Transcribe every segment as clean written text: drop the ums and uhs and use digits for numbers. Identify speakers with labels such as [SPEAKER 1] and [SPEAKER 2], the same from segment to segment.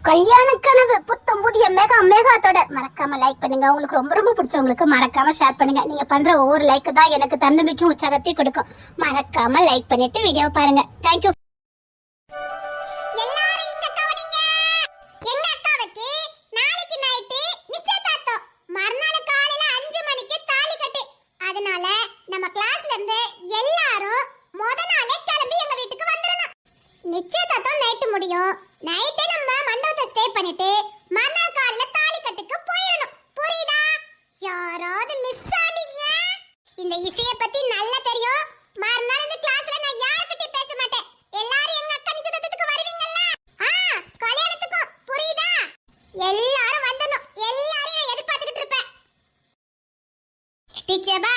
[SPEAKER 1] கல்யாண கனவு புத்தம் புதிய மெகா தொடர் மறக்காம லைக் பண்ணுங்க. உங்களுக்கு ரொம்ப ரொம்ப பிடிச்சவங்களுக்கு மறக்காம ஷேர் பண்ணுங்க. நீங்க பண்ற ஒவ்வொரு லைக் தான் எனக்கு தன்னம்பிக்கையும் உற்சாகத்தையும் கொடுக்கும். மறக்காம லைக் பண்ணிட்டு வீடியோ பாருங்க. தேங்க்யூ. நிச்சயதார்த்தம் நைட்டு முடியும். நைட்டே நம்ம மண்டபத்தை ஸ்டே பண்ணிட்டு மறுநாள் காலையில தாலி கட்டுக்கு போயிடணும். புரியுதா? யாராவது மிஸ் ஆனீங்க? இந்த இசைய பத்தி நல்லா தெரியும். மறுநாள் இந்த கிளாஸ்ல நான் யார்கிட்டயும் பேச மாட்டேன். எல்லாரும் எங்க அக்கா நிச்சயதார்த்தத்துக்கு வருவீங்கல்ல? கல்யாணத்துக்கும். புரியுதா? எல்லாரும் வந்துடணும். எல்லாரையும் எதிர்பார்த்துக்கிட்டு இருப்பேன். டீச்சர்பா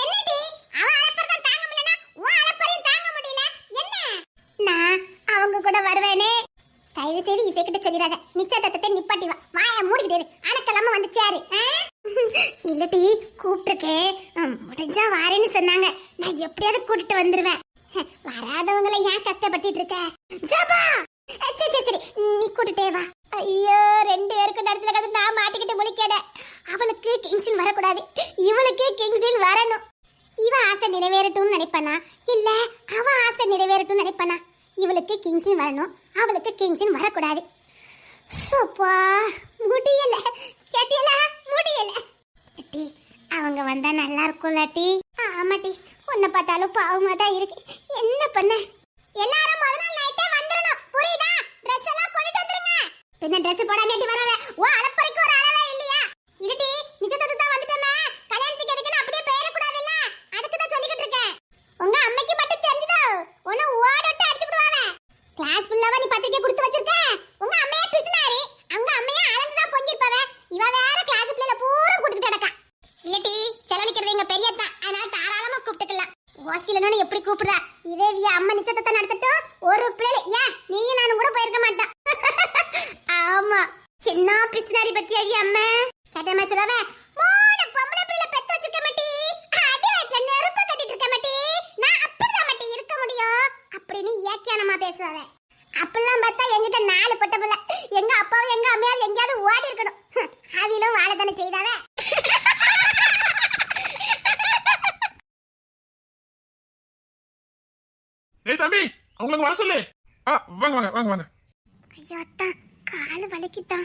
[SPEAKER 1] என்னடி அவ அலப்பறத தாங்க முடியலனா உன் அலப்பறையும் தாங்க முடியல. என்ன? நான் அவங்க கூட வருவேனே. தயவு செய்து இசைக்கிட்ட சொல்லிடாத. நிச்சயதார்த்தத்தை நிப்பாட்டி வா. வாயை மூடிக்கிட்டே அணக்கலாம வந்துச்சாரு. இல்லடி கூப்பிட்டுருக்கேன். முடிஞ்சா வாரேன்னு சொன்னாங்க. நான் எப்படியாவது கூட்டிட்டு வந்துருவேன். வராதவங்களை ஏன் கஷ்டப்பட்டுட்டு இருக்க? ஜபா சரி நீ கூட்டிட்டே வா. ஐயோ ரெண்டு பேருக்கு நடுத்துல கதை நான் மாட்டிக்கிட்டு முழிக்கட. அவளுக்கு கிங்ஸின் வரக்கூடாது, இவளுக்கு கிங்ஸின் வரணும். இவ ஆசை நிறைவேறட்டும்னு நினைப்பானா இல்ல அவ ஆசை நிறைவேறட்டும்னு நினைப்பானா? இவளுக்கு கிங்ஸின் வரணும், அவளுக்கு கிங்ஸின் வரக்கூடாது. சோப்பா முடியல கேட்டியல முடியல. டி அவங்க வந்தா நல்லா இருக்கும்ல டி? ஆமாட்டி, உன்னை பார்த்தாலும் பாவமா தான் இருக்கு. என்ன பண்ண? எல்லாரும் முதல் நாள் நைட்டே வந்துடணும். புரியுதா? ட்ரெஸ் எல்லாம் கொண்டுட்டு வந்துருங்க. பின்ன ட்ரெஸ் போடாமேட்டி வரவே ஓ அலப்பறைக்கு ஒரு அளவே இல்லையா? இதுடி நிச்சயத்துக்கு தான் வந்துட்டோமே. கல்யாணத்துக்கு எதுக்குன்னு அப்படியே பேர கூடாதுல்ல. அதுக்கு தான் சொல்லிக்கிட்டு இருக்கேன். உங்க அம்மைக்கு மட்டும் தெரிஞ்சதோ உன்னை ஓடோட்ட அடிச்சு விடுவாங்க. கிளாஸ் ஃபுல்லாவா நீ பத்திரிக்கை கொடுத்து வச்சிருக்க. உங்க அம்மையே பிசுனாரி. அங்க அம்மையே அளந்து தான் பொங்கிருப்பவ. இவ வேற கிளாஸ் பிள்ளைல பூரா கூட்டிட்டு நடக்கா. இல்லடி செலவழிக்கிறது எங்க பெரியதா, அதனால தாராளமா கூப்பிட்டுக்கலாம். ஓசிலன்னு எப்படி கூப்பிடுறா? இதே விய அம்மா நிச்சயத்தை நடத்திட்டோம் ஒரு பிள்ளை ஏன் நீயும் நானும் கூட போயிருக்க மாட்டான். ஆமா என்ன பிசுனாரி பத்தியா விய அம்மா? சட்டமா சொல்லவே மூணு பொம்பளை பிள்ளை பெத்து வச்சிருக்க மாட்டி. அடி வச்ச நெருப்பு கட்டிட்டு இருக்க மாட்டி. நான் அப்படிதான் மாட்டி இருக்க முடியும் அப்படின்னு ஏக்கியானமா பேசுவாவே. அப்பெல்லாம் பார்த்தா என்கிட்ட 4 பட்ட பிள்ளை. எங்க அப்பாவும் எங்க அம்மையால் எங்கேயாவது ஓடி இருக்கணும். அவிலும் வாழத்தானே செய்தாவே.
[SPEAKER 2] ஏய் தம்பி அவங்களுக்கு வர சொல்லு. வாங்க வாங்க வாங்க வாங்க.
[SPEAKER 1] ஐயோ அத்தா கால் வலிக்குதா.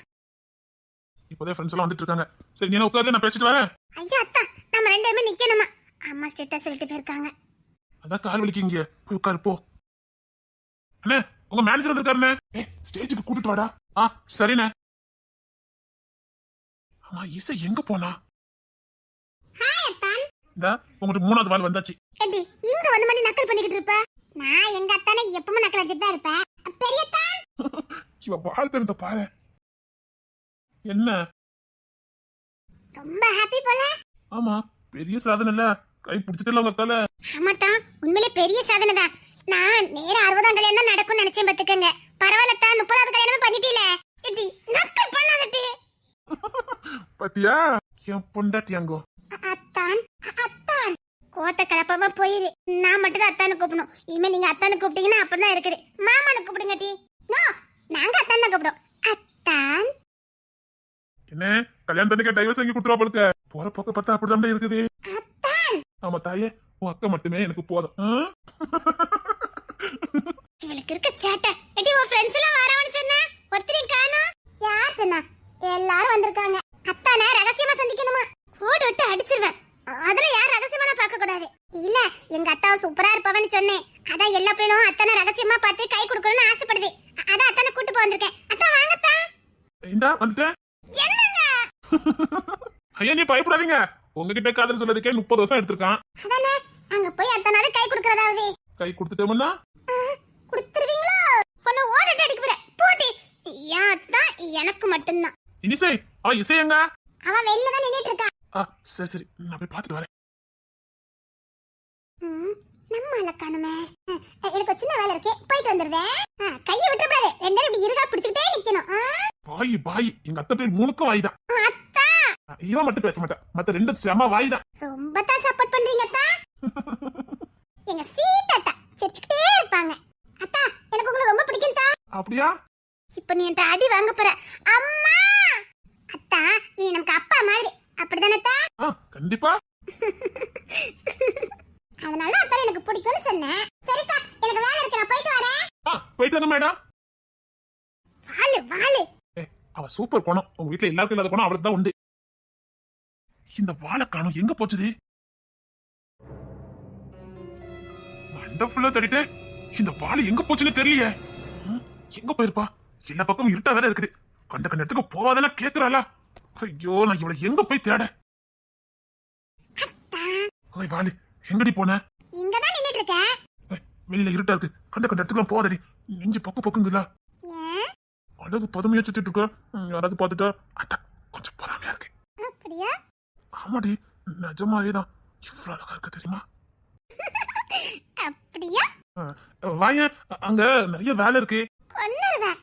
[SPEAKER 2] இப்போதே ஃப்ரெண்ட்ஸ் எல்லாம் வந்துட்டு இருக்காங்க. சரி நீ உட்கார்ந்து நான் பேசிட்டு வரேன்.
[SPEAKER 1] ஐயோ அத்தா நம்ம ரெண்டு பேரும் நிக்கணுமா? அம்மா ஸ்ட்ரிக்ட்டா சொல்லிட்டு போயிருக்காங்க.
[SPEAKER 2] அதான் கால் வலிக்குங்க. போய் உட்காரு போ. அண்ணே உங்க மேனேஜர் வந்திருக்காருண்ணே. ஸ்டேஜுக்கு கூட்டிட்டு வாடா. சரிண்ணே. ஆமா இசை எங்க போனா?
[SPEAKER 1] ஹாய் அத்தான்.
[SPEAKER 2] இந்த உங்களுக்கு 3வது வால் வந்தாச்சு.
[SPEAKER 1] ஏடி இங்க வந்து மணி நக்கல் பண்ணிக்கிட்டு இருப்ப? நான் எங்க அத்தானே எப்பவும் நக்கல் அடிச்சிட்டு தான் இருப்பேன். பெரியத்தான்
[SPEAKER 2] இவ வால் தெரிந்த பாரு. என்ன
[SPEAKER 1] ரொம்ப ஹாப்பி போல.
[SPEAKER 2] ஆமா பெரிய சாதனை இல்ல. கை பிடிச்சிட்டல உங்க அத்தால.
[SPEAKER 1] ஆமாத்தான் உண்மையிலே பெரிய சாதனை தான். நான் நேர 60ஆம் கல்யாணம் தான் நடக்கும்னு நினைச்சேன் பாத்துக்கங்க. பரவாயில்ல தான் 30வது கல்யாணமே பண்ணிட்டீல. ஏடி நக்கல் பண்ணாதடி.
[SPEAKER 2] பாத்தியா என் பொண்டாட்டியாங்கோ.
[SPEAKER 1] அத்தான் அத்தான் கோத்த கலப்பமா போயிரு. நான் மட்டும் தான் அத்தானு கூப்பிடணும். இனிமே நீங்க அத்தானு கூப்பிட்டீங்கன்னா அப்படிதான் இருக்குது. மாமானு கூப்பிடுங்க டி. நோ நாங்க அத்தான் தான் கூப்பிடுவோம். அத்தான்
[SPEAKER 2] என்ன கல்யாணத்துக்கு டைவர்ஸ் வாங்கி கொடுத்துருவா போலுக்க. போற போக்க பார்த்தா அப்படிதான் இருக்குது.
[SPEAKER 1] அத்தான்
[SPEAKER 2] ஆமா தாயே உன் அக்கா மட்டுமே எனக்கு போதும்.
[SPEAKER 1] இவளுக்கு இருக்க சேட்டை. எடி உன் ஃப்ரெண்ட்ஸ் எல்லாம் வரவன்னு சொன்னா ஒருத்தரையும் காணோம். யார் சொன்னா? எல்லாரும் வந்திருக்காங்க. அத்தானை ரகசியமா சந்திக்கணுமா? போட்டு விட்டு அடிச்சிருவேன். அதுல யார் ரகசியமா பார்க்க கூடாது. இல்ல எங்க அத்தாவை சூப்பரா இருப்பவன்னு சொன்னேன். அதான் எல்லா பிள்ளைகளும் அத்தானை ரகசியமா பார்த்து கை கொடுக்கணும்னு ஆசைப்படுது. அதான் அத்தானை கூட்டு போய் வந்திருக்கேன். அத்தா வாங்கத்தா.
[SPEAKER 2] இந்தா வந்துட்டேன்.
[SPEAKER 1] என்னங்க?
[SPEAKER 2] ஐயா நீ பயப்படாதீங்க. உங்ககிட்ட காதல் சொல்றதுக்கே 30 வருஷம் எடுத்திருக்கான்.
[SPEAKER 1] அதானே அங்க போய் அத்தானால கை கொடுக்கறதாவது.
[SPEAKER 2] கை கொடுத்துட்டோம்னா
[SPEAKER 1] கொடுத்துருவீங்களா? பொண்ணு ஓடிட்டு அடிக்க போற போடி. யாத்தான் எனக்கு மட்டும்தான்.
[SPEAKER 2] இனிசை இசை எங்க?
[SPEAKER 1] அவன் வெளில தான் நின்னுட்டு இருக்கா.
[SPEAKER 2] சரி சரி நான் போய் பார்த்துட்டு வரேன்.
[SPEAKER 1] நம்மால காணுமே. எனக்கு சின்ன வேலை இருக்கு போயிட்டு வந்துருவேன். கையை விட்டுறாதே. ரெண்டு பேரும் இப்படி இருகா பிடிச்சிட்டே நிக்கணும்.
[SPEAKER 2] வாய் வாய் எங்க அத்தை பேர் 3க்கும் வாய் தான்.
[SPEAKER 1] அத்தா
[SPEAKER 2] இவன் மட்டும் பேச மாட்டா. மத்த 2 செம வாய் தான்.
[SPEAKER 1] ரொம்ப தான் சப்போர்ட் பண்றீங்க அத்தா. எங்க ஸ்வீட் அத்தா சிரிச்சுக்கிட்டே இருப்பாங்க. அத்தா எனக்கு உங்களை ரொம்ப பிடிக்கும் தா.
[SPEAKER 2] அப்படியா?
[SPEAKER 1] இப்ப நீ என்கிட்ட அடி வாங்க போற. அம்மா அத்தா, இனி நமக்கு அப்பா மாதிரி அப்படிதானே அத்தா?
[SPEAKER 2] கண்டிப்பா.
[SPEAKER 1] அதனால அத்தா எனக்கு பிடிக்கும்னு சொன்னேன். சரிக்கா, எனக்கு வேலை இருக்கு, நான் போயிட்டு வரேன்.
[SPEAKER 2] போயிட்டு வாங்க மேடம்.
[SPEAKER 1] வாளு வாளு.
[SPEAKER 2] அவ சூப்பர் குணம். உங்க வீட்டுல எல்லாருக்கும் இல்லாத குணம் அவளுக்கு தான் உண்டு. இந்த வாழை காணோம், எங்க போச்சுது? மண்டை ஃபுல்லா தட்டிட்டு இந்த வாழை எங்க போச்சுன்னு தெரியலையே. எங்க போயிருப்பா? எல்லா பக்கமும் இருட்டா வேற இருக்குது. கண்ட கண்ட இடத்துக்கு போவாதானே கேக்குறாளா? ஐயோ, நான் இவளை எங்க போய் தேட? ஓய் வாலு, எங்கடி போன?
[SPEAKER 1] இங்கதான் நின்னுட்டு இருக்கேன்.
[SPEAKER 2] வெளியில இருட்டா இருக்கு, கண்ட கண்ட இடத்துக்கு போவாதடி. நெஞ்சு பக்கு பக்குங்களா? அழகு பதுமையா சுத்திட்டு இருக்க. யாராவது பாத்துட்டா அதான் கொஞ்சம் பொறாமையா இருக்கு.
[SPEAKER 1] அப்படியா?
[SPEAKER 2] ஆமாடி, நிஜமாவே தான். இவ்வளவு அழகா இருக்க தெரியுமா?
[SPEAKER 1] அப்படியா?
[SPEAKER 2] வாய, அங்க நிறைய வேலை இருக்கு.
[SPEAKER 1] கொன்னுருவேன்.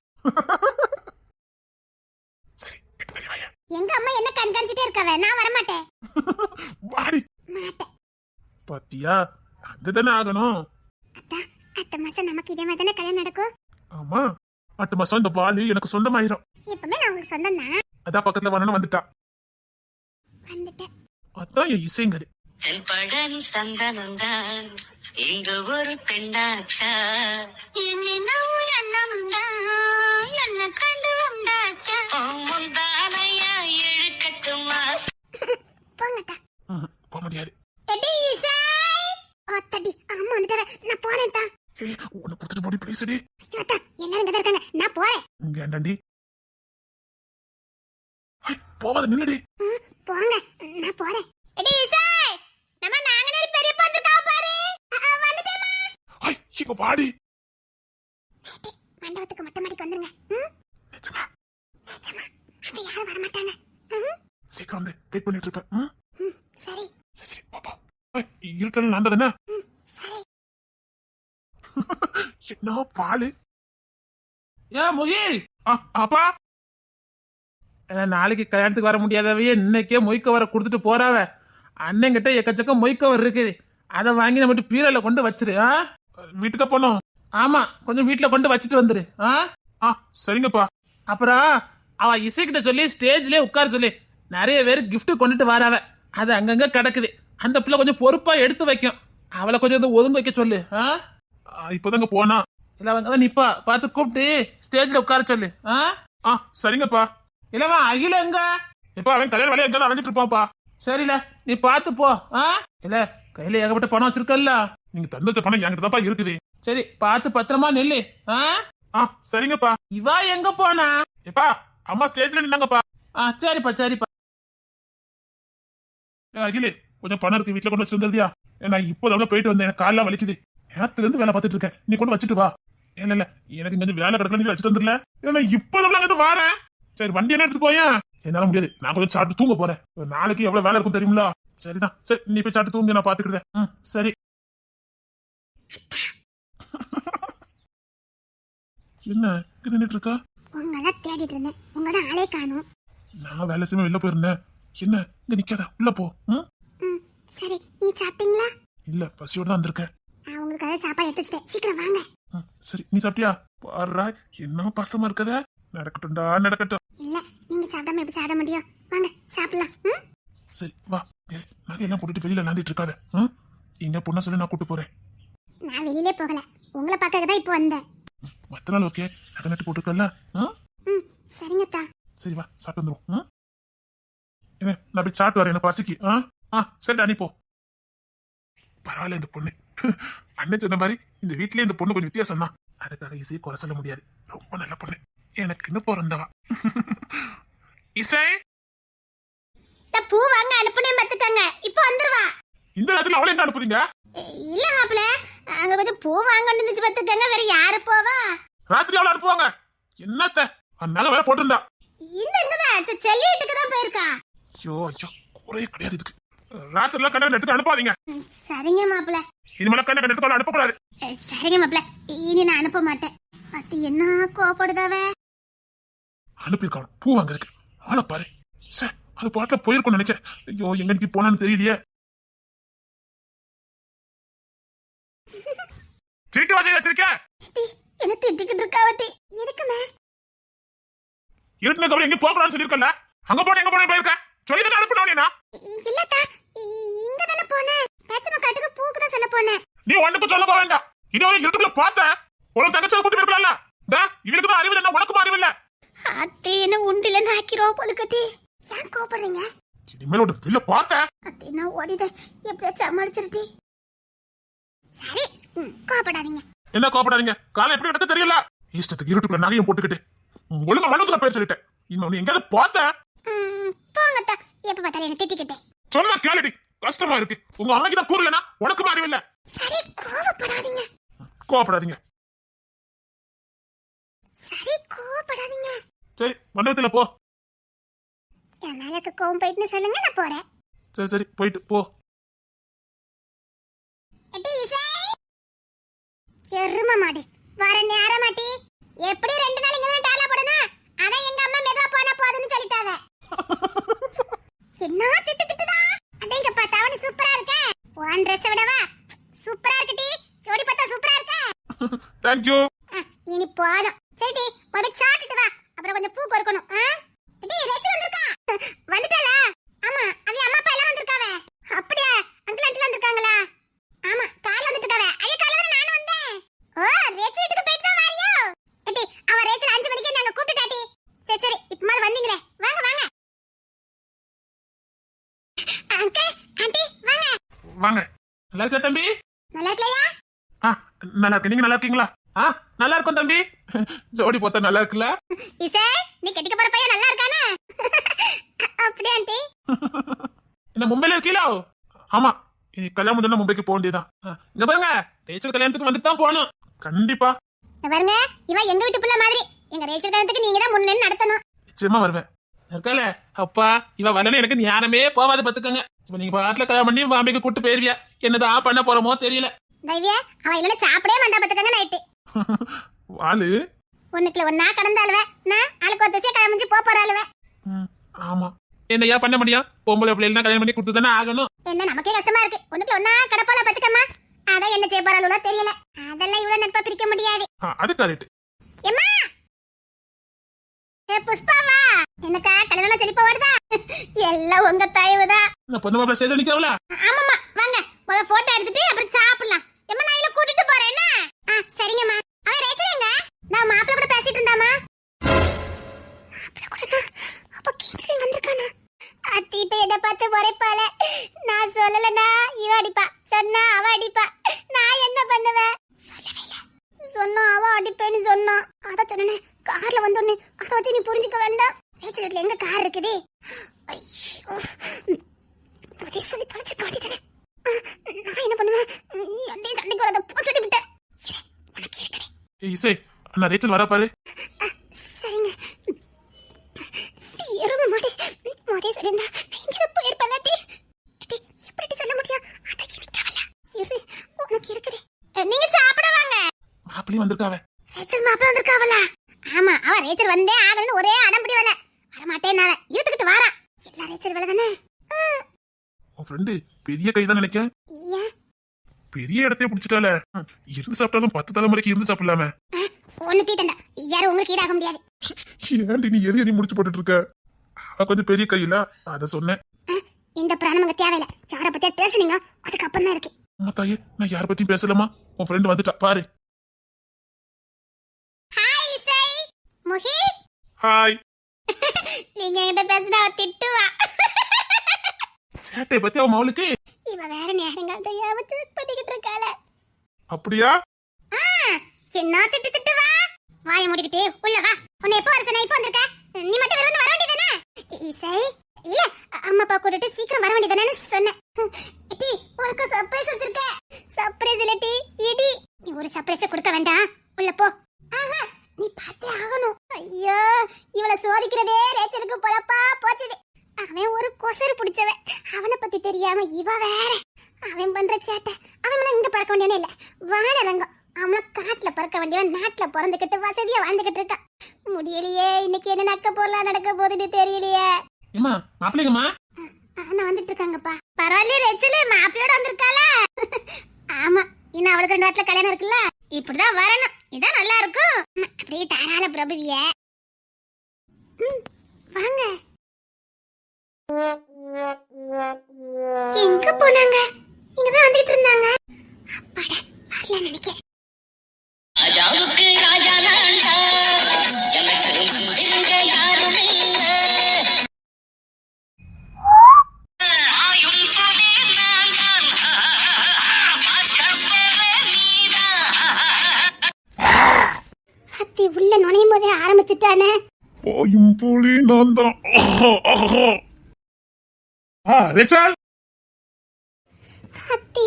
[SPEAKER 2] சரி, கிட்ட தள்ளி வாய.
[SPEAKER 1] எங்க அம்மா என்ன கண்காணிச்சிட்டே இருக்காவே, நான் வர மாட்டேன்.
[SPEAKER 2] வாடி.
[SPEAKER 1] மாட்டேன்.
[SPEAKER 2] பாத்தியா, அங்கதானே ஆகணும்.
[SPEAKER 1] அத்தா, அடுத்த மாசம் நமக்கு இதே மாதிரி தானே கல்யாணம் நடக்கும்.
[SPEAKER 2] ஆமா, அடுத்த மாசம் இந்த பாலு எனக்கு சொந்தமாயிரும்.
[SPEAKER 1] இப்பமே நான் உங்களுக்கு சொந்தம் தான்.
[SPEAKER 2] அதான் பக்கத்துல வரணும் வந்துட்டா.
[SPEAKER 1] வந்துட்டேன்.
[SPEAKER 2] அதான் என் இசைங்கது.
[SPEAKER 3] பழனி சந்தனந்தான் இங்கு ஒரு பெண்ணாச்சா என்ன கண்டு உண்டாச்சா இழுக்கட்டுமா?
[SPEAKER 1] போங்கட்டா.
[SPEAKER 2] போக முடியாது.
[SPEAKER 1] எடி இசை. ஓத்தடி, அம்மா வந்துட்டாவே, நான் போறேன் தா.
[SPEAKER 2] உன்னை கொடுத்துட்டு போடி ப்ளீஸ் டி.
[SPEAKER 1] ஐயோ அத்தா, எல்லாரும் இங்க தான் இருக்காங்க, நான் போறேன்.
[SPEAKER 2] இங்க ஏண்டாண்டி? போவாத, நில்லடி.
[SPEAKER 1] போங்க, நான் போறேன். எடி இசை, நம்ம நாங்கனேரி பெரியப்பா வந்திருக்காவ பாரு. வந்துட்டேமா.
[SPEAKER 2] இங்க வாடி.
[SPEAKER 1] மண்டபத்துக்கு மொட்டை மாடிக்கு வந்துருங்க.
[SPEAKER 2] நிஜமா?
[SPEAKER 1] நிஜமா, அங்க யாரும் வர மாட்டாங்க.
[SPEAKER 2] சீக்கிரம் வந்து வெயிட் பண்ணிட்டு இருப்பேன்.
[SPEAKER 1] சரி
[SPEAKER 2] சரி சரி, பாப்பா. இருட்டல நான் தானே.
[SPEAKER 1] சரி.
[SPEAKER 2] என்ன பாலு? ஏன் முகி? அப்பா,
[SPEAKER 4] நாளைக்கு கல்யாணத்துக்கு வர முடியாதவையே இன்னைக்கே மொய்க்கவரை கொடுத்துட்டு போறாவ. அண்ணங்கிட்ட எக்கச்சக்கம் மொய்க்கவர் இருக்குது, அதை வாங்கி நம்ம பீரோல கொண்டு வச்சிரு.
[SPEAKER 2] வீட்டுக்கா போனோம்?
[SPEAKER 4] ஆமா, கொஞ்சம் வீட்டுல கொண்டு வச்சுட்டு வந்துரு.
[SPEAKER 2] சரிங்கப்பா.
[SPEAKER 4] அப்புறம் அவ இசைக்கிட்ட சொல்லி ஸ்டேஜ்லயே உட்கார சொல்லி, நிறைய பேர் gift கொண்டுட்டு வராவ. அது அங்கங்க கிடக்குது, அந்த பிள்ளை கொஞ்சம் பொறுப்பா எடுத்து வைக்கும். அவளை கொஞ்சம் ஒதுங்க வைக்க சொல்லு.
[SPEAKER 2] இப்பதாங்க போனா.
[SPEAKER 4] இல்ல அவங்கதான் நிப்பா, பார்த்து கூப்பிட்டு ஸ்டேஜ்ல உட்கார சொல்லு.
[SPEAKER 2] சரிங்கப்பா.
[SPEAKER 4] இல்லவா அகில எங்க?
[SPEAKER 2] இப்ப அவன் கல்யாண வேலையை எங்க அலைஞ்சிட்டு இருப்பான்ப்பா.
[SPEAKER 4] சரில, நீ பார்த்து போ. இல்ல கையில ஏகப்பட்ட பணம் வச்சிருக்கல்ல.
[SPEAKER 2] நீங்க தந்து வச்ச பணம் என்கிட்ட தான்ப்பா இருக்குது.
[SPEAKER 4] சரி, பார்த்து பத்திரமா நில்லு.
[SPEAKER 2] சரிங்கப்பா.
[SPEAKER 4] இவா எங்க போனா?
[SPEAKER 2] எப்பா, அம்மா ஸ்டேஜ்ல நின்னாங்கப்பா.
[SPEAKER 4] சரிப்பா சரிப்பா.
[SPEAKER 2] அகிலே, கொஞ்சம் பணம் இருக்கு, வீட்டுல கொண்டு வச்சிருந்தியா? நான் இப்போதான் போயிட்டு வந்தேன், எனக்கு காலெல்லாம் வலிக்குது. நேரத்துல இருந்து வேலை பார்த்துட்டு இருக்கேன், நீ கொண்டு வச்சுட்டு வா. இல்ல இல்ல, எனக்கு இங்க வேலை கிடக்கல, நீ வச்சுட்டு வந்துடல. நான் இப்போதான் வரேன். சரி, வண்டி என்ன எடுத்துட்டு போயா? என்னால முடியாது, நான் கொஞ்சம் சாப்பிட்டு தூங்க போறேன். நாளைக்கு எவ்வளவு வேலை இருக்கும் தெரியுங்களா? சரிதான், சரி நீ போய் சாப்பிட்டு தூங்க, நான் பாத்துக்கிட்டேன். சரி. என்ன நின்னுட்டு இருக்கா?
[SPEAKER 1] உங்களை தேடிட்டு இருந்தேன், உங்களோட ஆளே காணும்.
[SPEAKER 2] நான் வேலை செய்ய வெளில போயிருந்தேன். என்ன இங்க நிக்காத, உள்ள போ.
[SPEAKER 1] சரி, நீ சாப்பிட்டீங்களா?
[SPEAKER 2] இல்ல, பசியோட தான் வந்திருக்கேன்.
[SPEAKER 1] நான் உங்களுக்காக சாப்பாடு எடுத்து வச்சிட்டேன், சீக்கிரம் வாங்க.
[SPEAKER 2] சரி, நீ சாப்பிட்டியா? பாரா, என்ன பசமா இருக்கத. நடக்கட்டும்டா, நடக்கட்டும்.
[SPEAKER 1] இல்ல, நீங்க சாப்பிடாம எப்படி சாப்பிட முடியும்? வாங்க சாப்பிடலாம்.
[SPEAKER 2] சரி வா. நகையெல்லாம் போட்டுட்டு வெளியில விளாண்டிட்டு இருக்காத. எங்க பொண்ண சொல்லி நான் கூட்டு போறேன்.
[SPEAKER 1] நான் வெளியிலே போகல, உங்களை பார்க்க தான் இப்போ வந்தேன்.
[SPEAKER 2] மத்த நாள் ஓகே, நகை நட்டு போட்டுருக்கல.
[SPEAKER 1] சரிங்கத்தா.
[SPEAKER 2] சரி வா, சாப்பிட்டு வந்துரும். என்ன, நான் போய் சாப்பிட்டு வரேன், எனக்கு பசிக்கு. சரிடா, நீ போ. பரவாயில்ல, இந்த பொண்ணு அண்ணன் சொன்ன மாதிரி இந்த வீட்லயே இந்த பொண்ணு கொஞ்சம் வித்தியாசம் தான். அதுக்காக இசையை குறை சொல்ல முடியாது, ரொம்ப நல்ல பொண்ணு. எனக்குன்னு பிறந்தவா. இசை,
[SPEAKER 1] பூ வாங்க அனுப்புனே பாத்துக்கங்க, இப்போ வந்துருவா.
[SPEAKER 2] இந்த நேரத்துல அவளை எங்க அனுப்புறீங்க?
[SPEAKER 1] இல்ல மாப்பிள்ள, அங்க கொஞ்சம் பூ வாங்க வந்துச்சு பாத்துக்கங்க, வேற யாரு போவா?
[SPEAKER 2] ராத்திரி அவளை அனுப்புவாங்க. என்னத்த நகை வேற போட்டிருந்தா.
[SPEAKER 1] இங்கதான் செல்லி வீட்டுக்கு தான் போயிருக்கா.
[SPEAKER 2] ஐயோ ஐயோ, குறைய கிடையாது இதுக்கு. ராத்திரிலாம் கண்ட எடுத்துட்டு அனுப்பாதீங்க.
[SPEAKER 1] சரிங்க மாப்பிள்ள.
[SPEAKER 2] இனிமேல கண்ட எடுத்துக்க அனுப்பக்கூடாது.
[SPEAKER 1] சரிங்க மாப்பிள்ள, இனி நான் அனுப்ப மாட்டேன். அது என்ன கோபப்படுதாவே?
[SPEAKER 2] அனுப்பியிருக்கான் பூ வாங்கறதுக்கு. ஆளை பாரு. சார், அது பாட்டுல போயிருக்கும் நினைக்கிறேன். ஐயோ, எங்க போனான்னு தெரியலையே. சிரிக்க வச்சுக்க, சிரிக்க.
[SPEAKER 1] என்ன திட்டிக்கிட்டு இருக்காவட்டி? எதுக்குமே?
[SPEAKER 2] இருட்டுனதுக்கு அப்புறம் எங்கேயும் போகலாம்னு சொல்லியிருக்கல. அங்க போன எங்க போன போயிருக்க சொல்லி தானே அனுப்பணும். நீனா
[SPEAKER 1] இல்லத்தா, இங்க தானே போனேன். பேச்சம காட்டுக்கு பூக்கு தான் சொல்ல போனேன்.
[SPEAKER 2] நீ ஒண்ணுக்கு சொல்ல போக வேண்டாம். இதோ இருட்டுக்குள்ள பார்த்தேன். உனக்கு தங்கச்சி கூட்டி போயிருக்கலாம்ல. இவனுக்கு தான் அறிவு இல்லை, உனக்கும் அறிவு இல்லை.
[SPEAKER 1] அத்தை என்ன உண்டில நாக்கிறோம் போலுக்கட்டி. ஏன் கோபப்படுறீங்க?
[SPEAKER 2] இனிமேல் ஒரு பிள்ளை பார்த்தேன்.
[SPEAKER 1] அத்தை நான் ஓடித எப்படியா சமாளிச்சிருட்டி. சரி, கோபப்படாதீங்க.
[SPEAKER 2] என்ன கோபப்படாதீங்க? காலை எப்படி எடுக்க தெரியல. இஷ்டத்துக்கு இருட்டுக்குள்ள நகையும் போட்டுக்கிட்டு ஒழுங்கா மண்டபத்துல பேர் சொல்லிட்டேன். இன்னொன்னு எங்கேயாவது பார்த்தேன்.
[SPEAKER 1] போங்கத்தா, எப்ப பார்த்தாலும் என்ன திட்டிக்கிட்டேன்.
[SPEAKER 2] சொன்னா கேளுடி, கஷ்டமா இருக்கு. உங்க அம்மைக்கு தான் கூறலனா உனக்கும் அறிவு இல்லை.
[SPEAKER 1] சரி, கோபப்படாதீங்க.
[SPEAKER 2] கோபப்படாதீங்க.
[SPEAKER 1] சரி, கோபப்படாதீங்க.
[SPEAKER 2] சரி, மண்டபத்துல போ.
[SPEAKER 1] என் மேலக்கு கோவம் போயிட்டுன்னு சொல்லுங்க, நான் போறேன்.
[SPEAKER 2] சரி சரி, போயிட்டு போ.
[SPEAKER 1] எட்டி இசை, எரும மாடு வர நேரம் மாட்டி. எப்படி 2 நாள் இங்க தான் டாலா போடணும். அதான் எங்க அம்மா மெதுவா போனா போதுன்னு சொல்லிட்டாங்க. என்ன திட்டுதா? அடேங்கப்பா, தவணி சூப்பரா இருக்க. போன் Dress விடவா சூப்பரா இருக்குடி. ஜோடி பார்த்தா சூப்பரா இருக்க.
[SPEAKER 2] Thank you.
[SPEAKER 1] இனி போதும். சரிடி, போய் சாப்பிட்டுட்டு வா. அப்புறம் கொஞ்சம் பூ பொறுக்கணும். எடி ரேச்சு வந்திருக்கா? வந்துட்டாளா? ஆமா, அவ அம்மா அப்பா எல்லாம் வந்திருக்காவே. அப்படியே அங்கிள் ஆண்டி வந்திருக்காங்களா? ஆமா, கார்ல வந்துட்டு இருக்காவே. ஐய, கார்ல தான நானும் வந்தேன். ஓ, ரேச்சு வீட்டுக்கு போயிட்டு தான் வாரியோ? எடி, அவ ரேச்சு 5 மணிக்கு நாங்க கூப்பிட்டுட்டாட்டி. சரி சரி, இப்ப மாதிரி வந்தீங்களே, வாங்க வாங்க. அங்கிள் ஆண்டி வாங்க.
[SPEAKER 2] வாங்க. நல்லா இருக்கா தம்பி?
[SPEAKER 1] நல்லா இருக்கலையா?
[SPEAKER 2] நல்லா இருக்கு. நீங்க நல்லா இருக்கீங்களா? நல்லா இருக்கும் தம்பி. ஜோடி போத்தா நல்லா இருக்குல்ல?
[SPEAKER 1] இசை, நீ கட்டிக்க போற பையன் நல்லா இருக்கானே? அப்படியே ஆண்டி.
[SPEAKER 2] என்ன மும்பைல இருக்கீங்களா? ஆமா, கல்யாணம் முடிஞ்சா மும்பைக்கு போக வேண்டியதான். இங்க பாருங்க, ரேச்சல் கல்யாணத்துக்கு வந்துட்டு தான் போகணும். கண்டிப்பா.
[SPEAKER 1] பாருங்க, இவ எங்க வீட்டு பிள்ளை மாதிரி. எங்க ரேச்சல் கல்யாணத்துக்கு நீங்க தான் முன்னே நடத்தணும்.
[SPEAKER 2] நிச்சயமா வருவேன். இருக்கால அப்பா, இவ வரலன்னு எனக்கு ஞானமே போவாது பாத்துக்கங்க. இப்ப நீங்க பாட்டுல கல்யாணம் பண்ணி பாம்பேக்கு கூட்டு போயிருவியா? என்னதான் பண்ண போறோமோ தெரியல.
[SPEAKER 1] தைவியா, அவ இல்லைன்னா சாப்பிடவே மாட்டா பாத்துக்கங்க. நைட்டு
[SPEAKER 2] வாலு
[SPEAKER 1] ஒண்ணுக்குள்ள ஒன்னா கடந்தாளுவ. நான் ஆளுக்கு ஒருத்தச்சே கிளம்பிச்சு போறாளுவ.
[SPEAKER 2] ஆமா, என்னையா பண்ண முடியும்? பொம்பளை பிள்ளைலாம் கல்யாணம் பண்ணி கொடுத்து தானே ஆகணும்.
[SPEAKER 1] என்ன நமக்கே கஷ்டமா இருக்கு. ஒண்ணுக்குள்ள ஒன்னா கடப்பால பாத்துக்கம்மா. அதான் என்ன செய்ய போறாளோ தெரியல. அதெல்லாம் இவ்வளவு நட்பா பிரிக்க முடியாது.
[SPEAKER 2] அது கரெக்ட்.
[SPEAKER 1] எம்மா, ஏ புஷ்பாவா, என்னக்கா கல்யாணம் செழிப்பா வருதா? எல்லாம் உங்க தயவுதான்.
[SPEAKER 2] நான் பொண்ணு மாப்பிள்ள ஸ்டேஜ் நிக்கவல.
[SPEAKER 1] ஆமாமா, வாங்க முத போட்டோ எடுத்துட்டு அப்புறம் சாப்பிடலாம். எம்மா, நான் இவளை கூட்டிட்டு போறேன். என்ன? சரிங்கம்மா. அவன் ரேச்சல் எங்க? நான் மாப்பிள்ள கூட பேசிட்டு இருந்தாமா. மாப்பிள்ள கூட? அப்ப கிங்ஸ்லி வந்திருக்கானா? அத்தி இப்ப எதை பார்த்து முறைப்பால. நான் சொல்லலனா இவ அடிப்பா, சொன்னா அவ அடிப்பா. நான் என்ன பண்ணுவேன்? சொல்லவே இல்ல. சொன்னா அவ அடிப்பேன்னு சொன்னா. அத சொன்னே, கார்ல வந்தோடனே அத வச்சு நீ புரிஞ்சுக்க வேண்டாம். ரேச்சல் வீட்ல எங்க கார் இருக்குது? ஐயோ, புதிய சொல்லி தொலைச்சிருக்க வேண்டியதானே. நான் என்ன பண்ணுவேன்? அண்டையும் சண்டைக்கு வரத போட்டு விட்டேன். உனக்கு இருக்கிறேன்.
[SPEAKER 2] இசை, அண்ணா ரேச்சல் வர பாரு.
[SPEAKER 1] சரிங்க. எருமை மாடு மோதே சொல்லிருந்தா இங்க போயிருப்பாட்டி. எப்படி சொல்ல முடியும்? அடக்கி விட்டாவல. இரு, உனக்கு இருக்குது. நீங்க சாப்பிட வாங்க.
[SPEAKER 2] மாப்பிள்ளை வந்திருக்காவ.
[SPEAKER 1] ரேச்சல் மாப்பிள்ள வந்திருக்காவல. ஆமா, அவ ரேச்சல் வந்தே ஆகணும்னு ஒரே அடம்பிடி வரல. வர மாட்டேன்னாவ இழுத்துக்கிட்டு வாரா. எல்லா ரேச்சல் வேலை தானே.
[SPEAKER 2] உன் ஃப்ரெண்டு பெரிய கை தான் நினைக்க. பெரிய இடத்தையே பிடிச்சிட்டால. இருந்து சாப்பிட்டாலும் 10 தலைமுறைக்கு இருந்து சாப்பிடலாமே.
[SPEAKER 1] ஒண்ணு பீத்தண்டா, யாரும் உங்களுக்கு ஈடாக முடியாது.
[SPEAKER 2] ஏன்டி நீ எதி முடிச்சு போட்டுட்டு இருக்க? அவ கொஞ்சம் பெரிய கையில அத சொன்னேன்.
[SPEAKER 1] இந்த பிராணம் அங்க தேவையில்ல. யார பத்தியா பேசுனீங்க அதுக்கு அப்புறம் தான் இருக்கு.
[SPEAKER 2] அம்மா தாயே, நான் யார பத்தியும் பேசலாமா? உன் ஃப்ரெண்டு வந்துட்டா பாரு.
[SPEAKER 1] ஹாய் இசை. முஹி.
[SPEAKER 2] ஹாய்.
[SPEAKER 1] நீங்க என்கிட்ட பேசினா திட்டுவா.
[SPEAKER 2] சேட்டை பத்தி அவன் மவுளுக்கு.
[SPEAKER 1] இவ வேற நேரங்காலத்தை யாவச்சு பண்ணிக்கிட்டு இருக்காள.
[SPEAKER 2] அப்படியா?
[SPEAKER 1] என்ன திட்டுவா? வாயை மூடிக்கிட்டு உள்ள வா. உன்னை எப்போ வர சொன்ன? இப்போ வந்திருக்க. நீ மட்டும் வர வேண்டியதானே? இசை, இல்ல அம்மா அப்பா கூட்டிட்டு சீக்கிரம் வர வேண்டியதானே சொன்னேன். டி, உனக்கு சர்ப்ரைஸ் வச்சிருக்க. சர்ப்ரைஸ் இல்ல டி, இடி. நீ ஒரு சர்ப்ரைஸ் கொடுக்க வேண்டாம். உள்ள போ. நீ பார்த்தே ஆகணும். ஐயோ, இவளை சோதிக்கிறதே ரேச்சலுக்கு பொழப்பா போச்சுது. அவன் ஒரு கொசரு பிடிச்சவன். அவனை பத்தி தெரியாம இவ வேற. அவன் பண்ற சேட்டை. அவன் இங்க பறக்க வேண்டியவனே இல்ல, வானரங்கம். அவன காட்டுல பறக்க வேண்டியவன் நாட்டுல பிறந்துகிட்டு வசதியா வாழ்ந்துகிட்டு இருக்கா. முடியலையே, இன்னைக்கு என்ன நடக்க போகுதுன்னு தெரியலையே.
[SPEAKER 4] ஏமா மாப்பிள்ளைங்கம்மா?
[SPEAKER 1] நான் வந்துட்டு இருக்காங்கப்பா. பரவாயில்லையே ரேச்சல், மாப்பிள்ளையோட வந்திருக்காளா? ஆமா, இன்னும் அவளுக்கு 2 வாரத்துல கல்யாணம் இருக்குல்ல. இப்படிதான் வரணும், இதான் நல்லா இருக்கும். அப்படியே தாராள பிரபுவிய. போனாங்க? இங்கதான் வந்துட்டு இருந்தாங்க. அப்பாடா, வரல நினைக்கிறேன்.
[SPEAKER 3] ராஜாவுக்கு ராஜா நான்டா, எனக்கு முந்திருங்க யாருமே இல்ல. ஆயும் போதே நான் தான், பார்க்க போவே நீதான்.
[SPEAKER 1] அத்தி உள்ள நுழையும் போதே ஆரம்பிச்சுட்டானே.
[SPEAKER 2] போயும் புலி நான் தான். ரேச்சல்,
[SPEAKER 1] அத்தி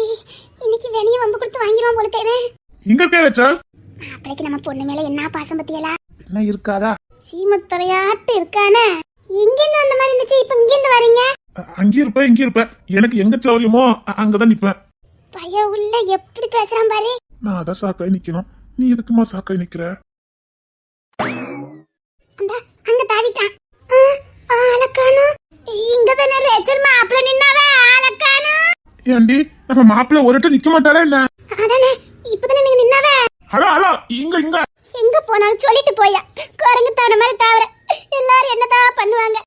[SPEAKER 1] இன்னைக்கு வெளியே வம்பு கொடுத்து வாங்கிடுவான் போல தேவன்.
[SPEAKER 2] இங்க இருக்க ரேச்சல்.
[SPEAKER 1] மாப்பிளைக்கு நம்ம பொண்ணு மேல என்ன பாசம் பத்தியலா?
[SPEAKER 2] என்ன இருக்காதா?
[SPEAKER 1] சீமத்துறையாட்டு இருக்கானே. இங்கிருந்து அந்த மாதிரி இருந்துச்சு, இப்ப இங்கிருந்து வரீங்க.
[SPEAKER 2] அங்கே இருப்ப இங்கே இருப்ப, எனக்கு எங்க சௌரியமோ அங்கதான் நிப்பேன்.
[SPEAKER 1] பைய உள்ள எப்படி பேசுறான் பாரு.
[SPEAKER 2] நான் அதான் சாக்காய் நிக்கணும், நீ எதுக்குமா சாக்காய் நிக்கிற?
[SPEAKER 1] அந்த அங்க தாவிட்டான். ஆளக்கானோ. இங்கதானே ரேச்சல் மாப்பிள நின்னாவே ஆளக்கானோ.
[SPEAKER 2] ஏண்டி நம்ம மாப்பிள்ள ஒருட்ட நிக்க மாட்டாரா என்ன?
[SPEAKER 1] அதானே இப்பதானே நீங்க நின்னாவே.
[SPEAKER 2] ஹலோ ஹலோ, இங்க இங்க.
[SPEAKER 1] எங்க போனாலும் சொல்லிட்டு போயா. குரங்கு தவண மாதிரி தவிர எல்லாரும் என்னதான் பண்ணுவாங்க.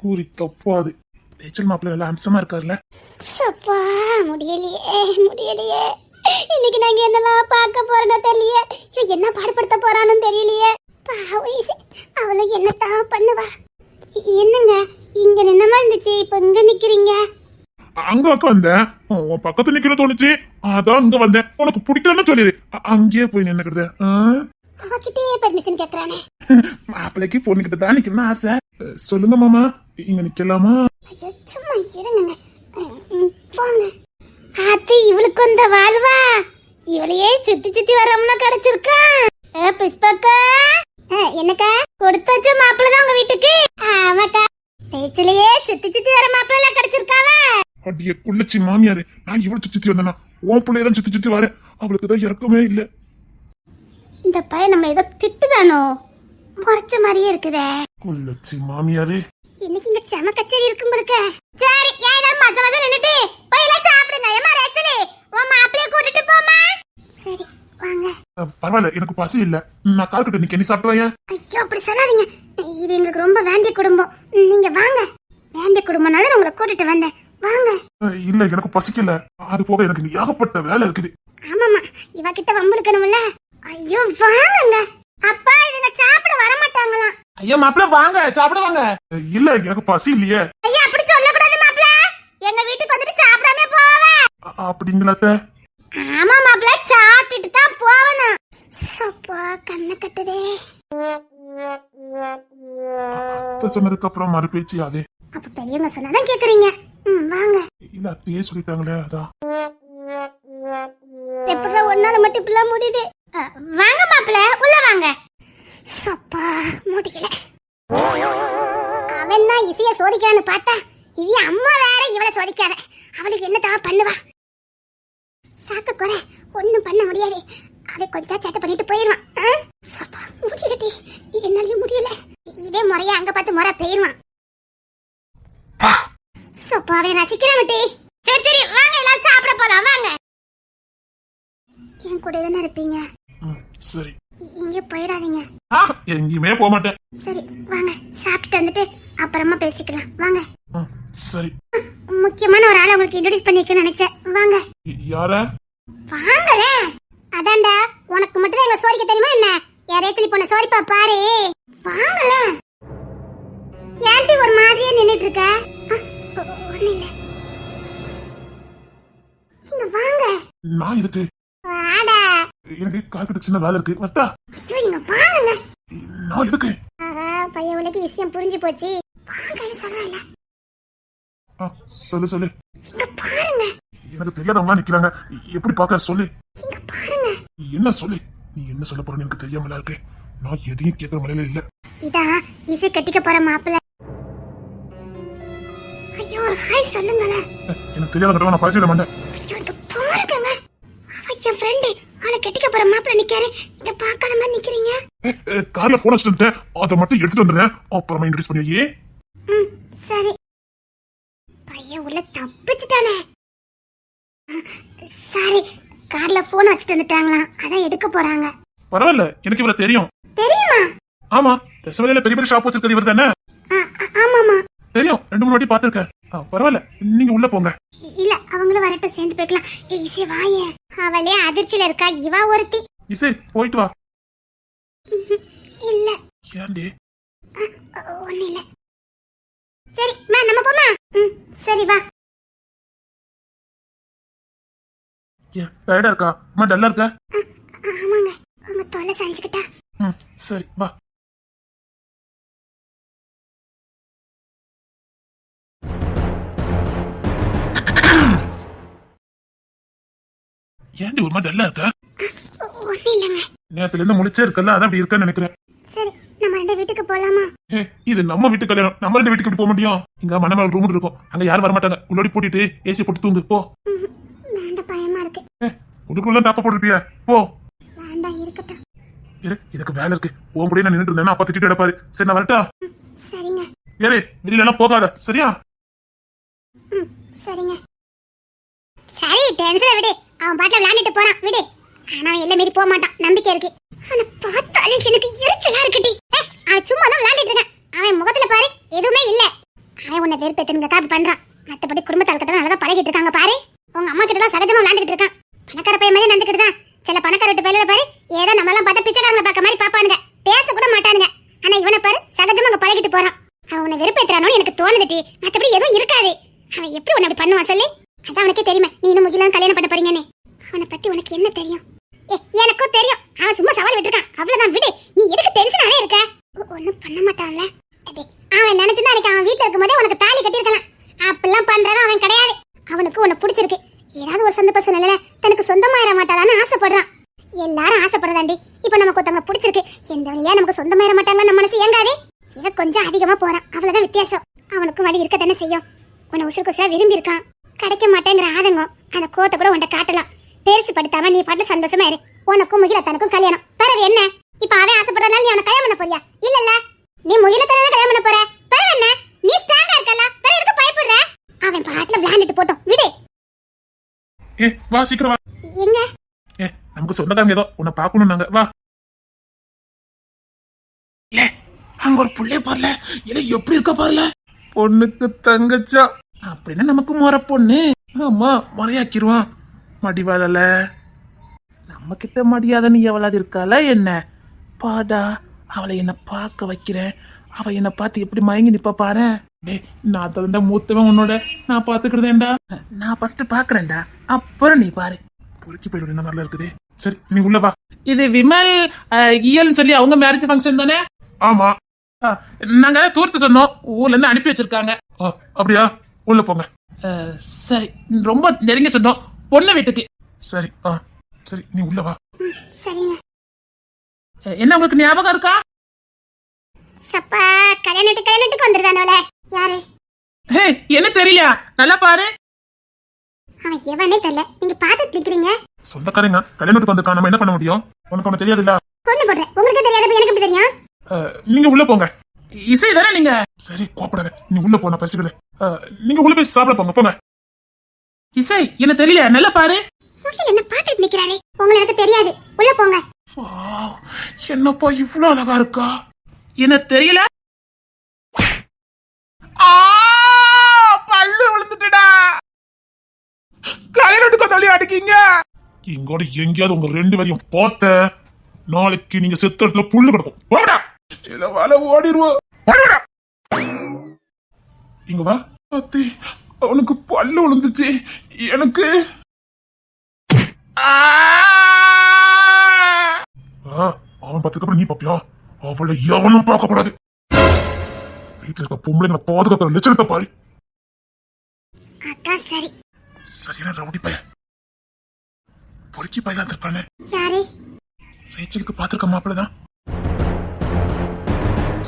[SPEAKER 2] கூறி தப்பாது. ரேச்சல் மாப்பிள்ள எல்லாம் அம்சமா இருக்காருல்ல.
[SPEAKER 1] சப்பா முடியலையே முடியலையே. இன்னைக்கு நாங்க என்னெல்லாம் பார்க்க போறோம்னோ தெரியலையே. இவன் என்ன பாடுபடுத்த போறான்னு தெரியலையே. பாவீசு அவளும் என்னத்தான் பண்ணுவா. என்னங்க இங்க நின்னமா இருந்துச்சு, இப்ப இங்க நிக்கிறீங்க?
[SPEAKER 2] அங்க அக்கா வந்தேன், உன் பக்கத்து நிக்கணும் தோணுச்சு, அதான் இங்க வந்தேன். உனக்கு பிடிக்கலன்னு சொல்லிடு, அங்கேயே போய் நின்னுக்கிடுது.
[SPEAKER 1] அவகிட்டே பெர்மிஷன் கேக்குறானே.
[SPEAKER 2] மாப்பிள்ளைக்கு பொண்ணுகிட்ட தான் நிக்கணும்னு ஆசை. சொல்லுங்க மாமா, இங்க நிக்கலாமா?
[SPEAKER 1] ஐயோ சும்மா இருங்க. போங்க. அது இவளுக்கு அந்த வாழ்வா, இவளையே சுத்தி சுத்தி வரம்னா கிடைச்சிருக்கான். புஷ்பக்கா, என்னக்கா கொடுத்து வச்ச மாப்பிள்ள தான் உங்க வீட்டுக்கு? ஆமாக்கா, பேச்சிலேயே சுத்தி சுத்தி வர மாப்பிள்ள எல்லாம் கிடைச்சிருக்காவ.
[SPEAKER 2] அடிய குள்ளச்சி மாமியாரு, நான் இவ்வளவு சுத்தி வந்தேனா? உன் பிள்ளையதான் சுத்தி சுத்தி வரேன், அவளுக்கு தான் இறக்கமே இல்ல.
[SPEAKER 1] இந்த பையன் நம்ம ஏதோ திட்டுதானோ, முறைச்ச மாதிரியே இருக்குதே.
[SPEAKER 2] குள்ளச்சி மாமியாரு,
[SPEAKER 1] இன்னைக்கு இங்க செம கச்சேரி இருக்கும் இருக்க. சரி, ஏன் மச மச நின்னுட்டு போய் எல்லாம் சாப்பிடுங்க. ஏமா ரேச்சலே, உன் மாப்பிளைய கூட்டிட்டு போமா. சரி வாங்க.
[SPEAKER 2] பரவாயில்ல, எனக்கு பசி இல்ல, நான் கால் கிட்ட நிக்க, நீ சாப்பிட்டு வாங்க.
[SPEAKER 1] ஐயோ அப்படி சொல்லாதீங்க, இது எங்களுக்கு ரொம்ப வேண்டிய குடும்பம். நீங்க வாங்க. வேண்டிய குடும்பம்னால உங்களை கூட்டிட்டு வந்தேன், வாங்க.
[SPEAKER 2] இல்ல எனக்கு பசிக்கல, அது போக எனக்கு ஏகப்பட்ட வேலை இருக்குது.
[SPEAKER 1] ஆமாமா, இவகிட்ட வம்பிழுக்கணும்ல. ஐயோ வாங்கங்க. அப்பா இவங்க சாப்பிட வர மாட்டாங்களாம்.
[SPEAKER 4] ஐயோ மாப்பிள்ள வாங்க சாப்பிடுவாங்க.
[SPEAKER 2] இல்ல எனக்கு பசி இல்லையே.
[SPEAKER 1] ஐயா அப்படி சொல்லக்கூடாது மாப்பிள்ள, எங்க வீட்டுக்கு வந்துட்டு சாப்பிடாம போவே.
[SPEAKER 2] அப்படிங்களாத்த?
[SPEAKER 1] ஆமா மாப்பிள்ள, சாப்பிட்டுட்டு தான் போவணும். சப்பா கண்ணை கட்டுதே.
[SPEAKER 2] அத்தை சொன்னதுக்கு அப்புறம் மறு பேச்சு அதே.
[SPEAKER 1] அப்ப பெரியவங்க சொன்னாதான் கேக்குறீங்க. வாங்க.
[SPEAKER 2] இல்ல அத்தையே சொல்லிட்டாங்களே அதான்.
[SPEAKER 1] எப்படா ஒன்னால மட்டும் இப்படிலாம் முடியுது. வாங்க மாப்பிள்ள, உள்ள வாங்க. சப்பா முடியல. அவன் தான் இசைய சோதிக்கிறான்னு பார்த்தா, இவ அம்மா வேற இவளை சோதிக்காத. அவளுக்கு என்னதான் பண்ணுவா? சாக்க குறை ஒண்ணும் பண்ண முடியாது. அவ கொஞ்சம் சேட்டை பண்ணிட்டு போயிருவான். சப்பா முடியலடி, என்னாலயும் முடியல. இதே முறையா அங்க பார்த்து முறை போயிருவான். சப்பா அவன் ரசிக்கிறான் டி. சரி சரி வாங்க, எல்லாரும் சாப்பிட போலாம் வாங்க. என் கூட தானே இருப்பீங்க?
[SPEAKER 2] சரி,
[SPEAKER 1] இங்க போயிடாதீங்க.
[SPEAKER 2] எங்கேயுமே போக மாட்டேன்.
[SPEAKER 1] சரி வாங்க, சாப்பிட்டுட்டு வந்துட்டு அப்புறமா பேசிக்கலாம் வாங்க.
[SPEAKER 2] சரி.
[SPEAKER 1] முக்கியமான ஒரு ஆளை உங்களுக்கு இன்ட்ரோடியூஸ் பண்ணிக்க நினைச்சேன், வாங்க.
[SPEAKER 2] யார?
[SPEAKER 1] வாங்களே. அதான்டா, உனக்கு மட்டும் தான் எங்க சோரிக்க தெரியுமா என்ன? யாரேச்சலி போன சோரிப்பா பாரு. வாங்களே. ஏன்டி ஒரு மாதிரியே நின்னுட்டு இருக்க? ஒண்ணு இல்ல, இங்க வாங்க.
[SPEAKER 2] நான் இருக்கு.
[SPEAKER 1] வாடா.
[SPEAKER 2] எனக்கு காக்கிட்ட சின்ன வேலை இருக்கு, வட்டா.
[SPEAKER 1] ஐயோ இங்க வாங்க.
[SPEAKER 2] நான் இருக்கு.
[SPEAKER 1] பையன் உனக்கு விஷயம் புரிஞ்சு போச்சு, வாங்கன்னு சொல்லல.
[SPEAKER 2] சொல்லு சொல்லு.
[SPEAKER 1] இங்க பாருங்க.
[SPEAKER 2] எனக்கு தெரியாதவங்களா நிக்கிறாங்க, எப்படி பாக்க சொல்லு.
[SPEAKER 1] இங்க பாருங்க.
[SPEAKER 2] என்ன சொல்லு, நீ என்ன சொல்ல போறன்னு எனக்கு தெரியாமல இருக்கு. நான் எதையும் கேட்கற மலையில இல்ல.
[SPEAKER 1] இதான் இசை கட்டிக்க போற மாப்பிள்ள. ஐயோ ஒரு ஹாய் சொல்லுங்களேன்.
[SPEAKER 2] எனக்கு தெரியாத நான் பேசிட மாட்டேன்.
[SPEAKER 1] ஐயோ இங்க பாருங்க, என் ஃப்ரெண்டு அவளை கட்டிக்க போற மாப்பிள்ள நிக்காரு. இங்க பார்க்காத மாதிரி நிக்கிறீங்க.
[SPEAKER 2] கார்ல போன் வச்சுட்டு அதை மட்டும் எடுத்துட்டு வந்துடுறேன், அப்புறமா இன்ட்ரோடியூஸ் பண்ணியே.
[SPEAKER 1] சரி. பையன் உள்ள தப்பிச்சுட்டானே. சாரி, கார்ல போன் வச்சுட்டு வந்துட்டாங்களாம், அதான் எடுக்க போறாங்க.
[SPEAKER 2] பரவாயில்ல, எனக்கு இவ்வளவு தெரியும்.
[SPEAKER 1] தெரியுமா?
[SPEAKER 2] ஆமா, தசவலையில பெரிய பெரிய ஷாப் வச்சிருக்கிறது இவர் தானே?
[SPEAKER 1] ஆமாமா.
[SPEAKER 2] தெரியும் 2-3 வாட்டி பாத்திருக்கேன். பரவாயில்ல, நீங்க உள்ள போங்க.
[SPEAKER 1] இல்ல அவங்களும் வரட்டும், சேர்ந்து போய்க்கலாம். இசை வாயே, அவளே அதிர்ச்சியில இருக்கா, இவா ஒருத்தி.
[SPEAKER 2] இசை போயிட்டு வா.
[SPEAKER 1] இல்ல
[SPEAKER 2] ஏன்டி?
[SPEAKER 1] ஒண்ணு இல்ல. சரி மா, நம்ம போமா. சரி வா.
[SPEAKER 2] ஏன் டயர்டா இருக்கா? அம்மா டல்லா இருக்க?
[SPEAKER 1] ஆமாங்க, உங்க தொலை சாஞ்சுக்கிட்டா.
[SPEAKER 2] சரி வா. ஏன்டி ஒரு மாதிரி டல்லா இருக்க?
[SPEAKER 1] ஒண்ணு இல்லங்க.
[SPEAKER 2] நேத்துல இருந்து முழிச்சே இருக்கல, அதான் அப்படி இருக்கன்னு நினைக்கிறேன்.
[SPEAKER 1] சரி நம்ம ரெண்டு வீட்டுக்கு போலாமா?
[SPEAKER 2] இது நம்ம வீட்டு கல்யாணம், நம்ம 2 வீட்டுக்கு போக முடியும்? இங்க மனமேல ரூம் இருக்கும், அங்க யாரும் வர மாட்டாங்க. உள்ளோடி பூட்டிட்டு ஏசி போட்டு தூங்கு போ.
[SPEAKER 1] வேண்டாம், பயமா இருக்கு.
[SPEAKER 2] உடுக்குள்ள டாப்பா போட்டுருப்பிய, போ.
[SPEAKER 1] வேண்டாம், இருக்கட்டும்.
[SPEAKER 2] எனக்கு வேலை இருக்கு. உன் கூட நான் நின்னுட்டு இருந்தேன்னா அப்பா திட்டிட்டு எடுப்பாரு. சரி நான் வரட்டா?
[SPEAKER 1] சரிங்க.
[SPEAKER 2] ஏறே வெளியில எல்லாம் போகாத, சரியா?
[SPEAKER 1] சரிங்க. சரி, டென்ஷனை விடு. அவன் பாட்டுல விளையாண்டுட்டு போறான், விடு. ஆனா அவன் எல்லாம் மீறி போக மாட்டான், நம்பிக்கை இருக்கு. அவனை பார்த்தாலே எனக்கு எரிச்சலா இருக்குடி. அவன் சும்மா தான் விளையாண்டுட்டு இருக்கான். அவன் முகத்துல பாரு, எதுவுமே இல்ல. அவன் உன்னை வெறுப்பேத்துங்க காப்பி பண்றான். மத்தபடி குடும்பத்தால் கிட்ட நல்லா பழகிட்டு இருக்காங்க பாரு. உங்க அம்மா கிட்ட தான் சகஜமா விளையாண்டுட்டு இருக்கான். பணக்கார பையன் மாதிரி நடந்துக்கிட்டு தான். சில பணக்கார வீட்டு பையில பாரு, ஏதோ நம்ம எல்லாம் பார்த்தா பிச்சைக்காரங்களை பார்க்க மாதிரி பாப்பானுங்க, பேச கூட மாட்டானுங்க. ஆனா இவனை பாரு, சகஜமா அங்க பழகிட்டு போறான். அவன் உன்னை வெறுப்பேத்துறானோன்னு எனக்கு தோணுதுட்டி. மத்தபடி எதுவும் இருக்காது. அவன் எப்படி உன்னை அப்படி பண்ணுவான் சொல்லி? அதான் உனக்கே தெரியுமே, நீ இன்னும் முகிலாம் கல்யாணம் பண்ண போறீங்கன்னு. அவனை பத்தி உனக்கு என்ன தெரியும்? எனக்கும் தெரியும். அவன் சும்மா சவால் விட்டுருக்கான், அவ்வளவுதான், விடு. நீ எதுக்கு டென்ஷனாவே இருக்க? ஒண்ணும் பண்ண மாட்டான்ல. அவன் நினைச்சுதான் அன்னைக்கு அவன் வீட்டுல இருக்கும்போதே உனக்கு தாலி கட்டியிருக்கலாம். அப்படிலாம் பண்றவன் அவன் கிடையாது. அவனுக்கு உன்னை பிடிச்சிருக்கு. ஏதாவது ஒரு சந்தர்ப்ப சூழ்நிலையில தனக்கு சொந்தமாயிர மாட்டாளான்னு ஆசைப்படுறான். எல்லாரும் ஆசைப்படுறதாண்டி. இப்ப நமக்கு ஒருத்தவங்க பிடிச்சிருக்கு, எந்த வழியா நமக்கு சொந்தமாயிர மாட்டாங்க நம்ம மனசு ஏங்காது. இவன் கொஞ்சம் அதிகமா போறான், அவ்வளவுதான் வித்தியாசம். அவனுக்கும் வழி இருக்க தானே செய்யும். உன்னை உசுருக்குசா விரும்பி இருக்கான். கிடைக்க மாட்டேங்கிற ஆதங்கம், அந்த கோத்தை கூட உன்னை காட்டலாம். பெருசு படுத்தாம நீ பாட்டு சந்தோஷமா இரு. உனக்கும் முகிலத்தனுக்கும் கல்யாணம். பிறகு என்ன? இப்ப அவன் ஆசைப்படுறதுனால நீ அவனை கல்யாணம் பண்ண போறியா? இல்லல்ல, நீ முகிலத்தனை கல்யாணம் பண்ண போற. பிறகு என்ன? நீ ஸ்ட்ராங்கா இருக்கல, பிறகு எதுக்கு பயப்படுற? அவன் பாட்டுல விளையாண்டுட்டு போட்டோம், விடு.
[SPEAKER 2] வா சீக்கிரம் வா.
[SPEAKER 1] எங்க?
[SPEAKER 2] நமக்கு சொந்தக்காரங்க ஏதோ உன்னை பாக்கணும் நாங்க, வா.
[SPEAKER 4] அங்க ஒரு புள்ளைய பாருல, இல்ல எப்படி இருக்க பாருல.
[SPEAKER 2] பொண்ணுக்கு தங்கச்சா
[SPEAKER 4] அப்படின்னா நமக்கு முறை பொண்ணு. ஆமா, முறையாக்கிருவான். மடிவாளல நம்ம கிட்ட மடியாதன்னு எவளாது இருக்காளா என்ன? பாடா, அவளை என்ன பார்க்க வைக்கிறேன். அவ என்ன பார்த்து எப்படி மயங்கி நிப்பா பாரு.
[SPEAKER 2] நான் தகுந்த மூத்தவன் உன்னோட, நான் பாத்துக்கிறதேன்டா.
[SPEAKER 4] நான் ஃபர்ஸ்ட் பாக்குறேன்டா, அப்புறம் நீ பாரு.
[SPEAKER 2] பொறுக்கி போயிடு, என்ன நல்லா இருக்குது. சரி நீ உள்ள வா.
[SPEAKER 4] இது விமல் இயல்னு சொல்லி அவங்க மேரேஜ் ஃபங்க்ஷன் தானே?
[SPEAKER 2] ஆமா.
[SPEAKER 4] நாங்க தூரத்து சொன்னோம், ஊர்ல இருந்து அனுப்பி வச்சிருக்காங்க.
[SPEAKER 2] அப்படியா? உள்ள போங்க.
[SPEAKER 4] சரி, ரொம்ப நெருங்கி சொன்னோம், பொண்ணு வீட்டுக்கு.
[SPEAKER 2] சரி சரி நீ உள்ள வா.
[SPEAKER 1] சரிங்க.
[SPEAKER 4] என்ன உங்களுக்கு ஞாபகம் இருக்கா?
[SPEAKER 1] சப்பா, கல்யாணத்துக்கு வந்துருதானோல. யாரு?
[SPEAKER 4] என்ன தெரியல, நல்லா பாரு.
[SPEAKER 1] அவன் எவனே தெரியல, நீங்க பாத்துட்டு நிக்கிறீங்க.
[SPEAKER 2] சொந்தக்காரங்க கல்யாணத்துக்கு வந்திருக்கான், நம்ம என்ன பண்ண முடியும்? உனக்கு ஒண்ணு தெரியாதுல்ல.
[SPEAKER 1] பொண்ணு போடுறேன், உங்களுக்கு தெரியாத எனக்கு எப்படி தெரியும்?
[SPEAKER 2] நீங்க உள்ள போங்க.
[SPEAKER 4] இசை தானே நீங்க?
[SPEAKER 2] சரி கோப்படாத, நீ உள்ள போன பேசுகிறேன். நீங்க உள்ள போய் சாப்பிட போங்க, போங்க.
[SPEAKER 4] இசை என்ன தெரியல, நல்லா பாரு.
[SPEAKER 1] முகில் என்ன பாத்துட்டு நிக்கிறாரு, உங்களுக்கு எனக்கு தெரியாது, உள்ள போங்க.
[SPEAKER 4] என்னப்பா இவ்வளவு அழகா இருக்கா? என்ன தெரியல. பல்லு விழுந்துட்டுடா.
[SPEAKER 2] கல்யாணத்துக்கு வந்தாலே அடிக்கீங்க. இங்கோட எங்கேயாவது உங்க 2 பேரையும் போட்ட நாளைக்கு நீங்க செத்த இடத்துல புல்லு கிடக்கும். போடா, இத வலை ஓடிடுவோம். இங்க வா. அத்தி, அவனுக்கு பல்லு விழுந்துச்சு, எனக்கு அவன் பத்துக்கு அப்புறம் நீ பாப்பியா? அவளை எவனும் பார்க்க கூடாது. வீட்டுல இருக்க பொம்பளைங்களை பாதுகாக்கிற லட்சணத்தை பாரு.
[SPEAKER 1] அதான் சரி.
[SPEAKER 2] சரியான ரவுடி பையன், பொறுக்கி பையனா இருக்கானே.
[SPEAKER 1] யாரு?
[SPEAKER 2] ரேச்சலுக்கு பாத்துருக்க மாப்பிள்ளதான்.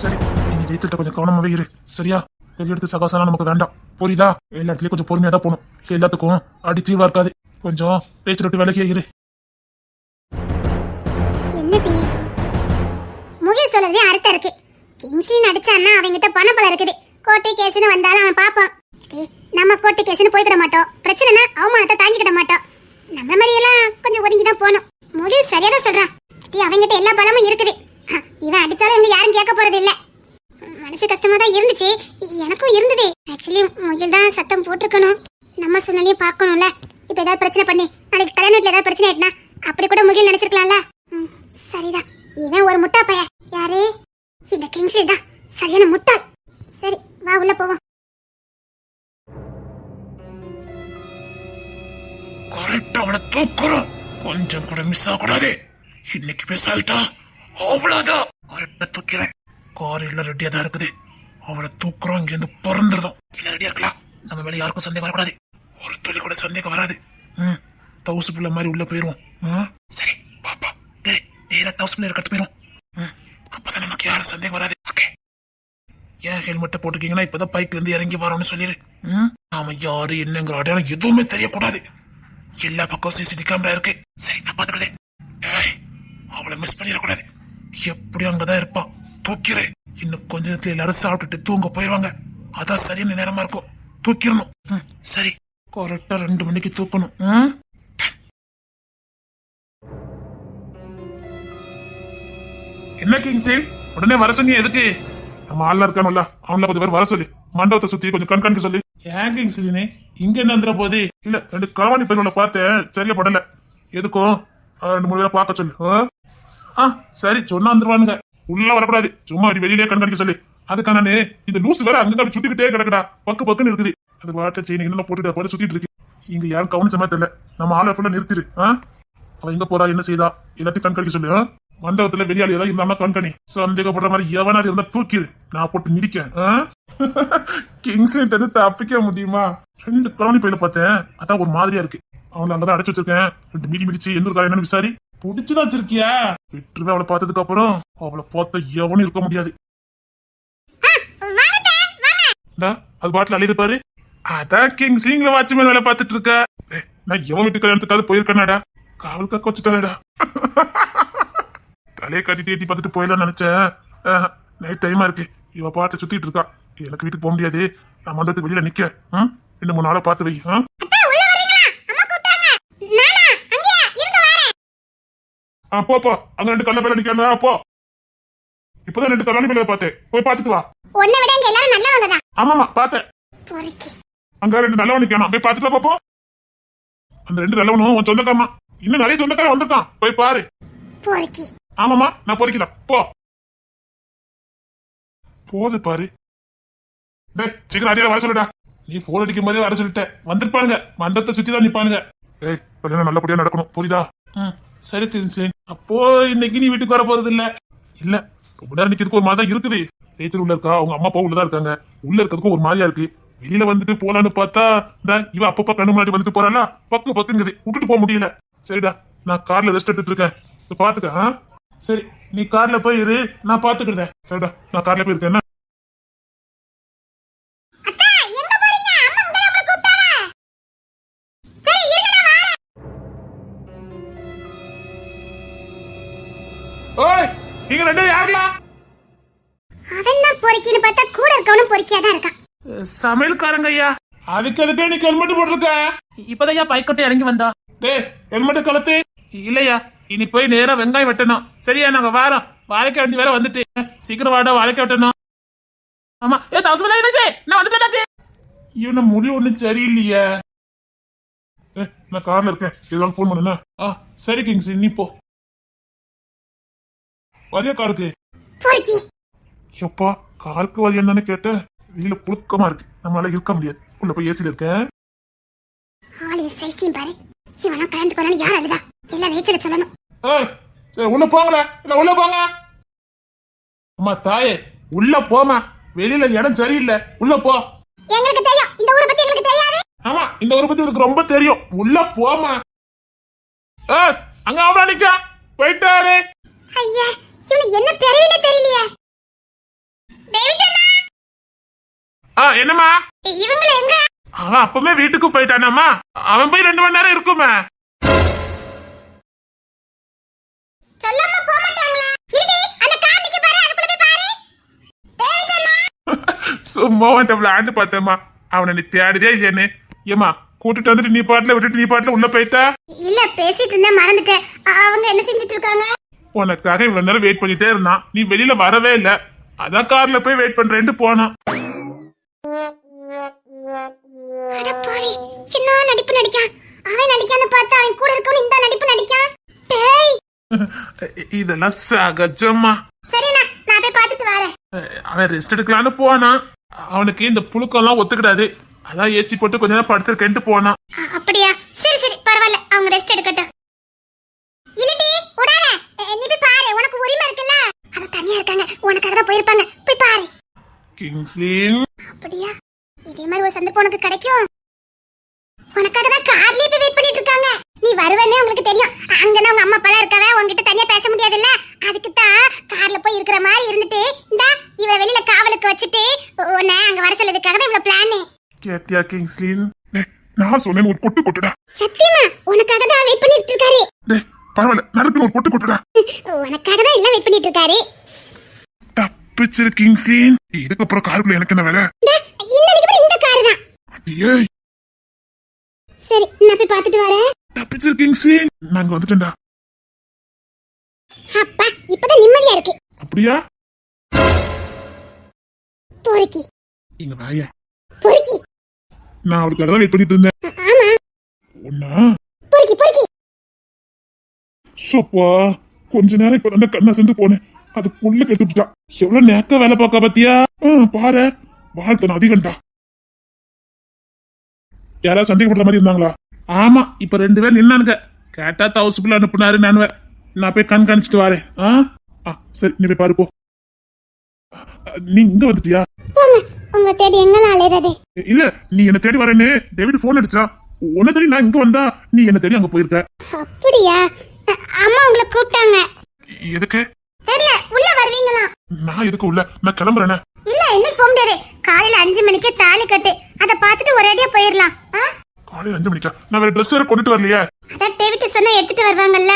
[SPEAKER 2] சரி, நீ ரேச்சல்கிட்ட கொஞ்சம் கவனமாவே இரு, சரியா? கையெடுத்து சகாசனா நமக்கு வேண்டாம், புரியுதா? எல்லா இடத்துலயும் கொஞ்சம் பொறுமையா தான் போகணும். எல்லாத்துக்கும் அடி தீவா இருக்காது. கொஞ்சம் ரேச்சல் விட்டு வேலைக்கே இரு.
[SPEAKER 1] என்னடி முகில் சொல்றதே அர்த்தம் இருக்கு. கிங்ஸ்லின் அடிச்சான்னா அவங்கிட்ட பணம் பல இருக்குது. கோர்ட்டு கேஸ்னு வந்தாலும் அவன் பாப்பான். நம்ம கோர்ட்டு கேஸ்னு போய்கிட மாட்டோம். பிரச்சனைனா அவமானத்தை தாங்கிக்கிட மாட்டோம். நம்ம மாதிரி எல்லாம் கொஞ்சம் ஒதுங்கிதான் போகணும். முகில் சரியாதான் சொல்றான். அவங்கிட்ட எல்லா பலமும் இருக்குது. இவன் அடிச்சாலும் இங்க யாரும் கேட்க போறது இல்ல. மனசு கஷ்டமா தான் இருந்துச்சு, எனக்கும் இருந்தது.
[SPEAKER 4] பேசாலிட்டா அவ்வளவுதான். கரெக்டா தூக்கிறேன். கார் எல்லாம் ரெடியா தான் இருக்குது. அவளை தூக்குறோம், இங்க இருந்து பிறந்துருதோம். எல்லாம் ரெடியா இருக்கலாம். நம்ம மேல யாருக்கும் சந்தேகம் வரக்கூடாது. ஒரு துளி கூட சந்தேகம் வராது. தவுசு பிள்ளை மாதிரி உள்ள போயிருவோம். சரி பாப்பா, நேரா தவுசு பிள்ளை கட்டு போயிரும். அப்பதான் நமக்கு யாரும் சந்தேகம் வராது. ஓகே, ஏன் ஹெல்மெட்டை போட்டுக்கீங்கன்னா இப்பதான் பைக்ல இருந்து இறங்கி வரோம்னு சொல்லிரு. நாம யாரு என்னங்கிற அடையாளம் எதுவுமே தெரியக்கூடாது. எல்லா பக்கம் சிசிடிவி கேமரா இருக்கு. சரி, நான் பாத்துக்கிறேன். அவளை மிஸ் பண்ணிடக்கூடாது. எப்படி அங்கதான் இருப்பா. தூக்கிறேன். இன்னும் கொஞ்ச நேரத்துல எல்லாரும் சாப்பிட்டுட்டு தூங்க போயிருவாங்க. அதான் சரியான நேரமா இருக்கும். தூக்கிடணும். சரி, கரெக்டா 2 மணிக்கு தூக்கணும்.
[SPEAKER 2] என்ன கிங்ஸே, உடனே வர சொன்னீங்க எதுக்கு? நம்ம ஆள்ல இருக்கானுல்ல, அவங்கள 10 பேர் வர சொல்லி மண்டபத்தை சுத்தி கொஞ்சம் கண்காணிக்க சொல்லி. ஏன் கிங்ஸ்லினே இங்க என்ன வந்துட போதே? இல்ல, 2 களவாணி பையனோட பார்த்தேன், சரியா படல. எதுக்கும் 2-3 பேரை பார்க்க சொல்லு. சரி, சொன்னா வந்துருவானுங்க. உள்ள வரக்கூடாது, சும்மா வெளியிலே கண்காணிக்க சொல்லி. அதுக்கானே இந்த லூசு வேற அங்க சுத்திக்கிட்டே கிடக்குடா. பக்குன்னு இருக்குது. அது வாட்ட செயின் என்ன போட்டுட்டு போட்டு சுத்திட்டு இருக்கு. இங்க யாரும் கவனிச்ச மாதிரி தெரியல. நம்ம ஆளை ஃபுல்லா நிறுத்திடு. அவ எங்க போறா, என்ன செய்தா, எல்லாத்தையும் கண்காணிக்க சொல்லு. மண்டபத்துல வெளியாளி ஏதாவது இருந்தா கண்காணி. சந்தேகப்படுற மாதிரி எவனாவது இருந்தா தூக்கிடு, நான் போட்டு மிதிக்கேன். கிங்ஸ் தப்பிக்க முடியுமா? 2 களவாணி பையில பார்த்தேன், அதான் ஒரு மாதிரியா இருக்கு. அவளை அங்கதான் அடைச்சு வச்சிருக்கேன். 2 மிதி மிதிச்சு எந்த ஒரு என்னன்னு விசாரி. புடிச்சுதான் வச்சிருக்கியா? விட்டுருவே. அவளை பார்த்ததுக்கு அப்புறம் அவளை பார்த்த எவனும் இருக்க முடியாது. அது பாட்டில் அழியுது பாரு. அதான் கிங்ஸ்லிங்ல வாட்ச்மேன் வேலை பார்த்துட்டு இருக்க. நான் எவன் வீட்டு கல்யாணத்துக்காவது போயிருக்கேனாடா. காவல் காக்க வச்சுட்டாடா. தலையை கட்டிட்டு எட்டி பார்த்துட்டு போயிடலாம் நினைச்சேன். நைட் டைமா இருக்கு. இவ பார்த்து சுத்திட்டு இருக்கா. எனக்கு வீட்டுக்கு போக முடியாது. நான் மண்டபத்துக்கு வெளியில நிக்க. 2-3 நாளா பார்த்து வை. போப்போ, அங்க 2 கல்ல பேர் நிக்கிறாங்க. போ. இப்பதான் 2 கல்யாணி பேரை பார்த்தேன். போய் பார்த்துட்டு வா.
[SPEAKER 1] உன்னை விட இங்க எல்லாரும் நல்லவங்க தான்.
[SPEAKER 2] ஆமாமா, பார்த்தேன்.
[SPEAKER 1] பொறுக்கி.
[SPEAKER 2] அங்க 2 நல்லவன் நிக்கணும். போய் பார்த்துட்டு பாப்போ. அந்த 2 நல்லவனும் உன் சொந்தக்காரமா. இன்னும் நிறைய சொந்தக்காரன் வந்திருக்கான். போய் பாரு.
[SPEAKER 1] பொறுக்கி.
[SPEAKER 2] ஆமாமா, நான் பொறுக்கிதான். போ. போது பாரு. டேய், சீக்கிரம் அடியால வர சொல்லுடா. நீ போன் அடிக்கும் போதே வர சொல்லிட்ட. வந்துருப்பானுங்க. மண்டபத்தை சுத்தி தான் நிப்பானுங்க. ஏய், கல்யாணம் நல்லபடியா நடக்கணும், புரியுதா? சரி கிங்ஸ்லின். அப்போ இன்னைக்கு நீ வீட்டுக்கு வர போறது இல்ல? இல்ல, ரொம்ப நேரம் நிக்கிறதுக்கு ஒரு மாதிரி தான் இருக்குது. ரேச்சல் உள்ள இருக்கா, அவங்க அம்மா அப்பா உள்ளதான் இருக்காங்க. உள்ள இருக்கிறதுக்கும் ஒரு மாதிரியா இருக்கு. வெளியில வந்துட்டு போலான்னு பார்த்தா இவ அப்பப்பா கண்ணு முன்னாடி வந்துட்டு போறாளா, பக்குங்குது. விட்டுட்டு போக முடியல. சரிடா, நான் கார்ல ரெஸ்ட் எடுத்துட்டு இருக்கேன். பாத்துக்க. சரி, நீ கார்ல போய் இரு, நான் பாத்துக்கிறேன். சரிடா, நான் கார்ல போயிருக்கேன். என்ன ஓய், நீங்க 2 யாருல?
[SPEAKER 1] அவன் தான் பொறுக்கின்னு பார்த்தா கூட இருக்கவனும் பொறுக்கியாதான் இருக்கான்.
[SPEAKER 4] சமையல்காரங்க ஐயா.
[SPEAKER 2] அதுக்கு எதுக்கு நீ ஹெல்மெட் போட்டிருக்க?
[SPEAKER 4] இப்பதான் பைக்கோட்டை இறங்கி வந்தா.
[SPEAKER 2] டேய், ஹெல்மெட் கலத்து.
[SPEAKER 4] இல்லையா, இனி போய் நேரா வெங்காயம் வெட்டணும். சரியா, நாங்க வாரோம். வாழைக்க வண்டி வேற வந்துட்டு. சீக்கிரம் வாடா, வாழைக்க வெட்டணும். ஆமா, தவசம் எனக்கு நான் வந்துட்டேன்.
[SPEAKER 2] இவன முடி ஒண்ணும் சரியில்லையே. நான் கார்ல இருக்கேன், ஏதாவது போன் பண்ணுன. சரி கிங்ஸ், நீ போ. வரியா காருக்கு? எப்பா, காருக்கு வரியான்னு தானே கேட்டேன். வெளியில புழுக்கமா இருக்கு, நம்மளால இருக்க முடியாது. உள்ள போய் ஏசில இருக்கேன். உள்ள போங்கள, இல்ல உள்ள போங்க. அம்மா தாயே, உள்ள போமா. வெளியில இடம் சரியில்லை, உள்ள போ.
[SPEAKER 1] எங்களுக்கு தெரியும், இந்த ஊரை பத்தி எங்களுக்கு தெரியாது.
[SPEAKER 2] ஆமா, இந்த ஊரை பத்தி எனக்கு ரொம்ப தெரியும். உள்ள போமா. அங்க அவனா நிக்கா, போயிட்டாரு.
[SPEAKER 1] ஐயா, இவனு என்ன பெருவினே தெரியலையே. டேவிட் அண்ணா.
[SPEAKER 2] என்னம்மா?
[SPEAKER 1] இவங்கள எங்க?
[SPEAKER 2] அவன் அப்பவே வீட்டுக்கு போயிட்டானாமா. அவன் போய் 2 மணி நேரம் இருக்குமே.
[SPEAKER 1] சொல்லாம போக மாட்டாங்களா? இருடி, அந்த கார் நிக்க பாரு, அதுக்குள்ள போய் பாரு. டேவிட் அண்ணா.
[SPEAKER 2] சும்மா வந்து விளையாண்டு பார்த்தேம்மா. அவனை நீ தேடுதே இல்லையானு. ஏமா, கூட்டிட்டு வந்துட்டு நீ பாட்டுல விட்டுட்டு நீ பாட்டுல உள்ள போயிட்டா?
[SPEAKER 1] இல்ல, பேசிட்டு இருந்தேன், மறந்துட்டேன். அவங்க என்ன செஞ்சிட்டு இருக்காங்க?
[SPEAKER 2] உனக்காக இவ்வளவு நேரம் வெயிட் பண்ணிட்டே இருந்தான். நீ வெளியில வரவே இல்ல. அதான் கார்ல போய் வெயிட் பண்றேன்ட்டு போனான்.
[SPEAKER 1] அடப்பாவி, என்ன நடிப்பு நடிக்கான். அவன் நடிக்கான்னு பார்த்தா அவன் கூட இருக்கவன் இந்த நடிப்பு நடிக்கான். டேய்,
[SPEAKER 2] இதெல்லாம் சகஜமா.
[SPEAKER 1] சரிண்ணா, நான் போய் பார்த்துட்டு வரேன்.
[SPEAKER 2] அவன் ரெஸ்ட் எடுக்கலான்னு போனான். அவனுக்கு இந்த புழுக்கம் எல்லாம் ஒத்துக்கிடாது. அதான் ஏசி போட்டு கொஞ்ச நேரம் படுத்திருக்கேன்ட்டு போனான்.
[SPEAKER 1] அப்படியா? சரி சரி, பரவாயில்ல, அவங்க ரெஸ்ட் எடுக்கட்டும். இல்லடி, உடாத, நீ போய் உனக்காக தான் போயிருப்பாங்க, போய் பாரு.
[SPEAKER 2] கிங்ஸ்லின்
[SPEAKER 1] அப்படியா? இதே மாதிரி ஒரு சந்தர்ப்பம் உனக்கு கிடைக்கும். உனக்காக தான் கார்லயே போய் வெயிட் பண்ணிட்டு இருக்காங்க. நீ வருவேன்னு உங்களுக்கு தெரியும். அங்கதான் உங்க அம்மா அப்பா இருக்கவே உன்கிட்ட தனியா பேச முடியாதுல்ல. அதுக்கு தான் கார்ல போய் இருக்கிற மாதிரி இருந்துட்டு இந்தா இவ வெளியில காவலுக்கு வச்சுட்டு உன்னை அங்க வர சொல்லதுக்காக தான் இவ்வளவு பிளான்.
[SPEAKER 2] கேட்டியா கிங்ஸ்லின்? நான் சொன்னேன் ஒரு கொட்டு கொட்டுடா.
[SPEAKER 1] சத்தியமா உனக்காக தான் வெயிட் பண்ணிட்டு இருக்காரு.
[SPEAKER 2] பரவாயில்ல, நறுக்கு ஒரு கொட்டு கொட்டுடா.
[SPEAKER 1] உனக்காக தான் எல்லாம் வெயிட் பண்ணிட்டு இருக்காரு.
[SPEAKER 2] தப்பிச்சிரு கிங்ஸ்லின். இதுக்கப்புறம் காருக்குள்ள எனக்கு என்ன வேலை?
[SPEAKER 1] இன்னைக்கு இந்த கார் தான்.
[SPEAKER 2] ஏய்,
[SPEAKER 1] சரி நான் போய் பார்த்துட்டு வரேன்.
[SPEAKER 2] தப்பிச்சிரு கிங்ஸ்லின். நாங்க வந்துட்டேன்டா.
[SPEAKER 1] அப்பா இப்பதான் நிம்மதியா இருக்கு.
[SPEAKER 2] அப்படியா?
[SPEAKER 1] பொறுக்கி
[SPEAKER 2] இங்க வாயா.
[SPEAKER 1] பொறுக்கி.
[SPEAKER 2] நான் அவளுக்காக தான் வெயிட் பண்ணிட்டு இருந்தேன்.
[SPEAKER 1] ஆமா
[SPEAKER 2] ஒன்னா
[SPEAKER 1] பொறுக்கி பொறுக்கி.
[SPEAKER 2] சோப்பா, கொஞ்ச நேரம் இப்ப தான் கண்ணா சென்று போனேன். அதுக்குள்ள கெட்டுட்டா. எவ்வளவு நேக்க வேலை பார்க்க பாத்தியா? பாரு, வாழ்க்கை அதிகம்டா. யாராவது சந்தேகப்படுற மாதிரி இருந்தாங்களா? ஆமா, இப்ப 2 பேர் நின்னானுங்க. கேட்டா தவுசுக்குள்ள அனுப்புனாரு. நான் போய் கண்காணிச்சுட்டு வரேன். சரி, நீ போய் பாரு போ. நீ இங்க வந்துட்டியா?
[SPEAKER 1] போங்க, உங்க தேடி எங்கெல்லாம் அலையறது?
[SPEAKER 2] இல்ல, நீ என்ன தேடி வரேன்னு டேவிட் போன் அடிச்சா. உன்னை தேடி நான் இங்க வந்தா நீ என்ன தேடி அங்க போயிருக்க.
[SPEAKER 1] அப்படியா? அம்மா உங்களை கூப்பிட்டாங்க.
[SPEAKER 2] எதுக்கு?
[SPEAKER 1] தெரியல, உள்ள வருவீங்களா?
[SPEAKER 2] நான் எதுக்கு உள்ள? நான் கிளம்புறேனே.
[SPEAKER 1] இல்ல, இன்னைக்கு போக முடியாது. காலையில 5 மணிக்கு தாலி கட்டு. அத பார்த்துட்டு ஒரேடியா போயிரலாம்.
[SPEAKER 2] காலையில 5 மணிக்கா? நான் வேற ட்ரெஸ் வேற கொண்டுட்டு வரலையே.
[SPEAKER 1] அதான் டேவிட் சொன்னா எடுத்துட்டு வருவாங்கல்ல.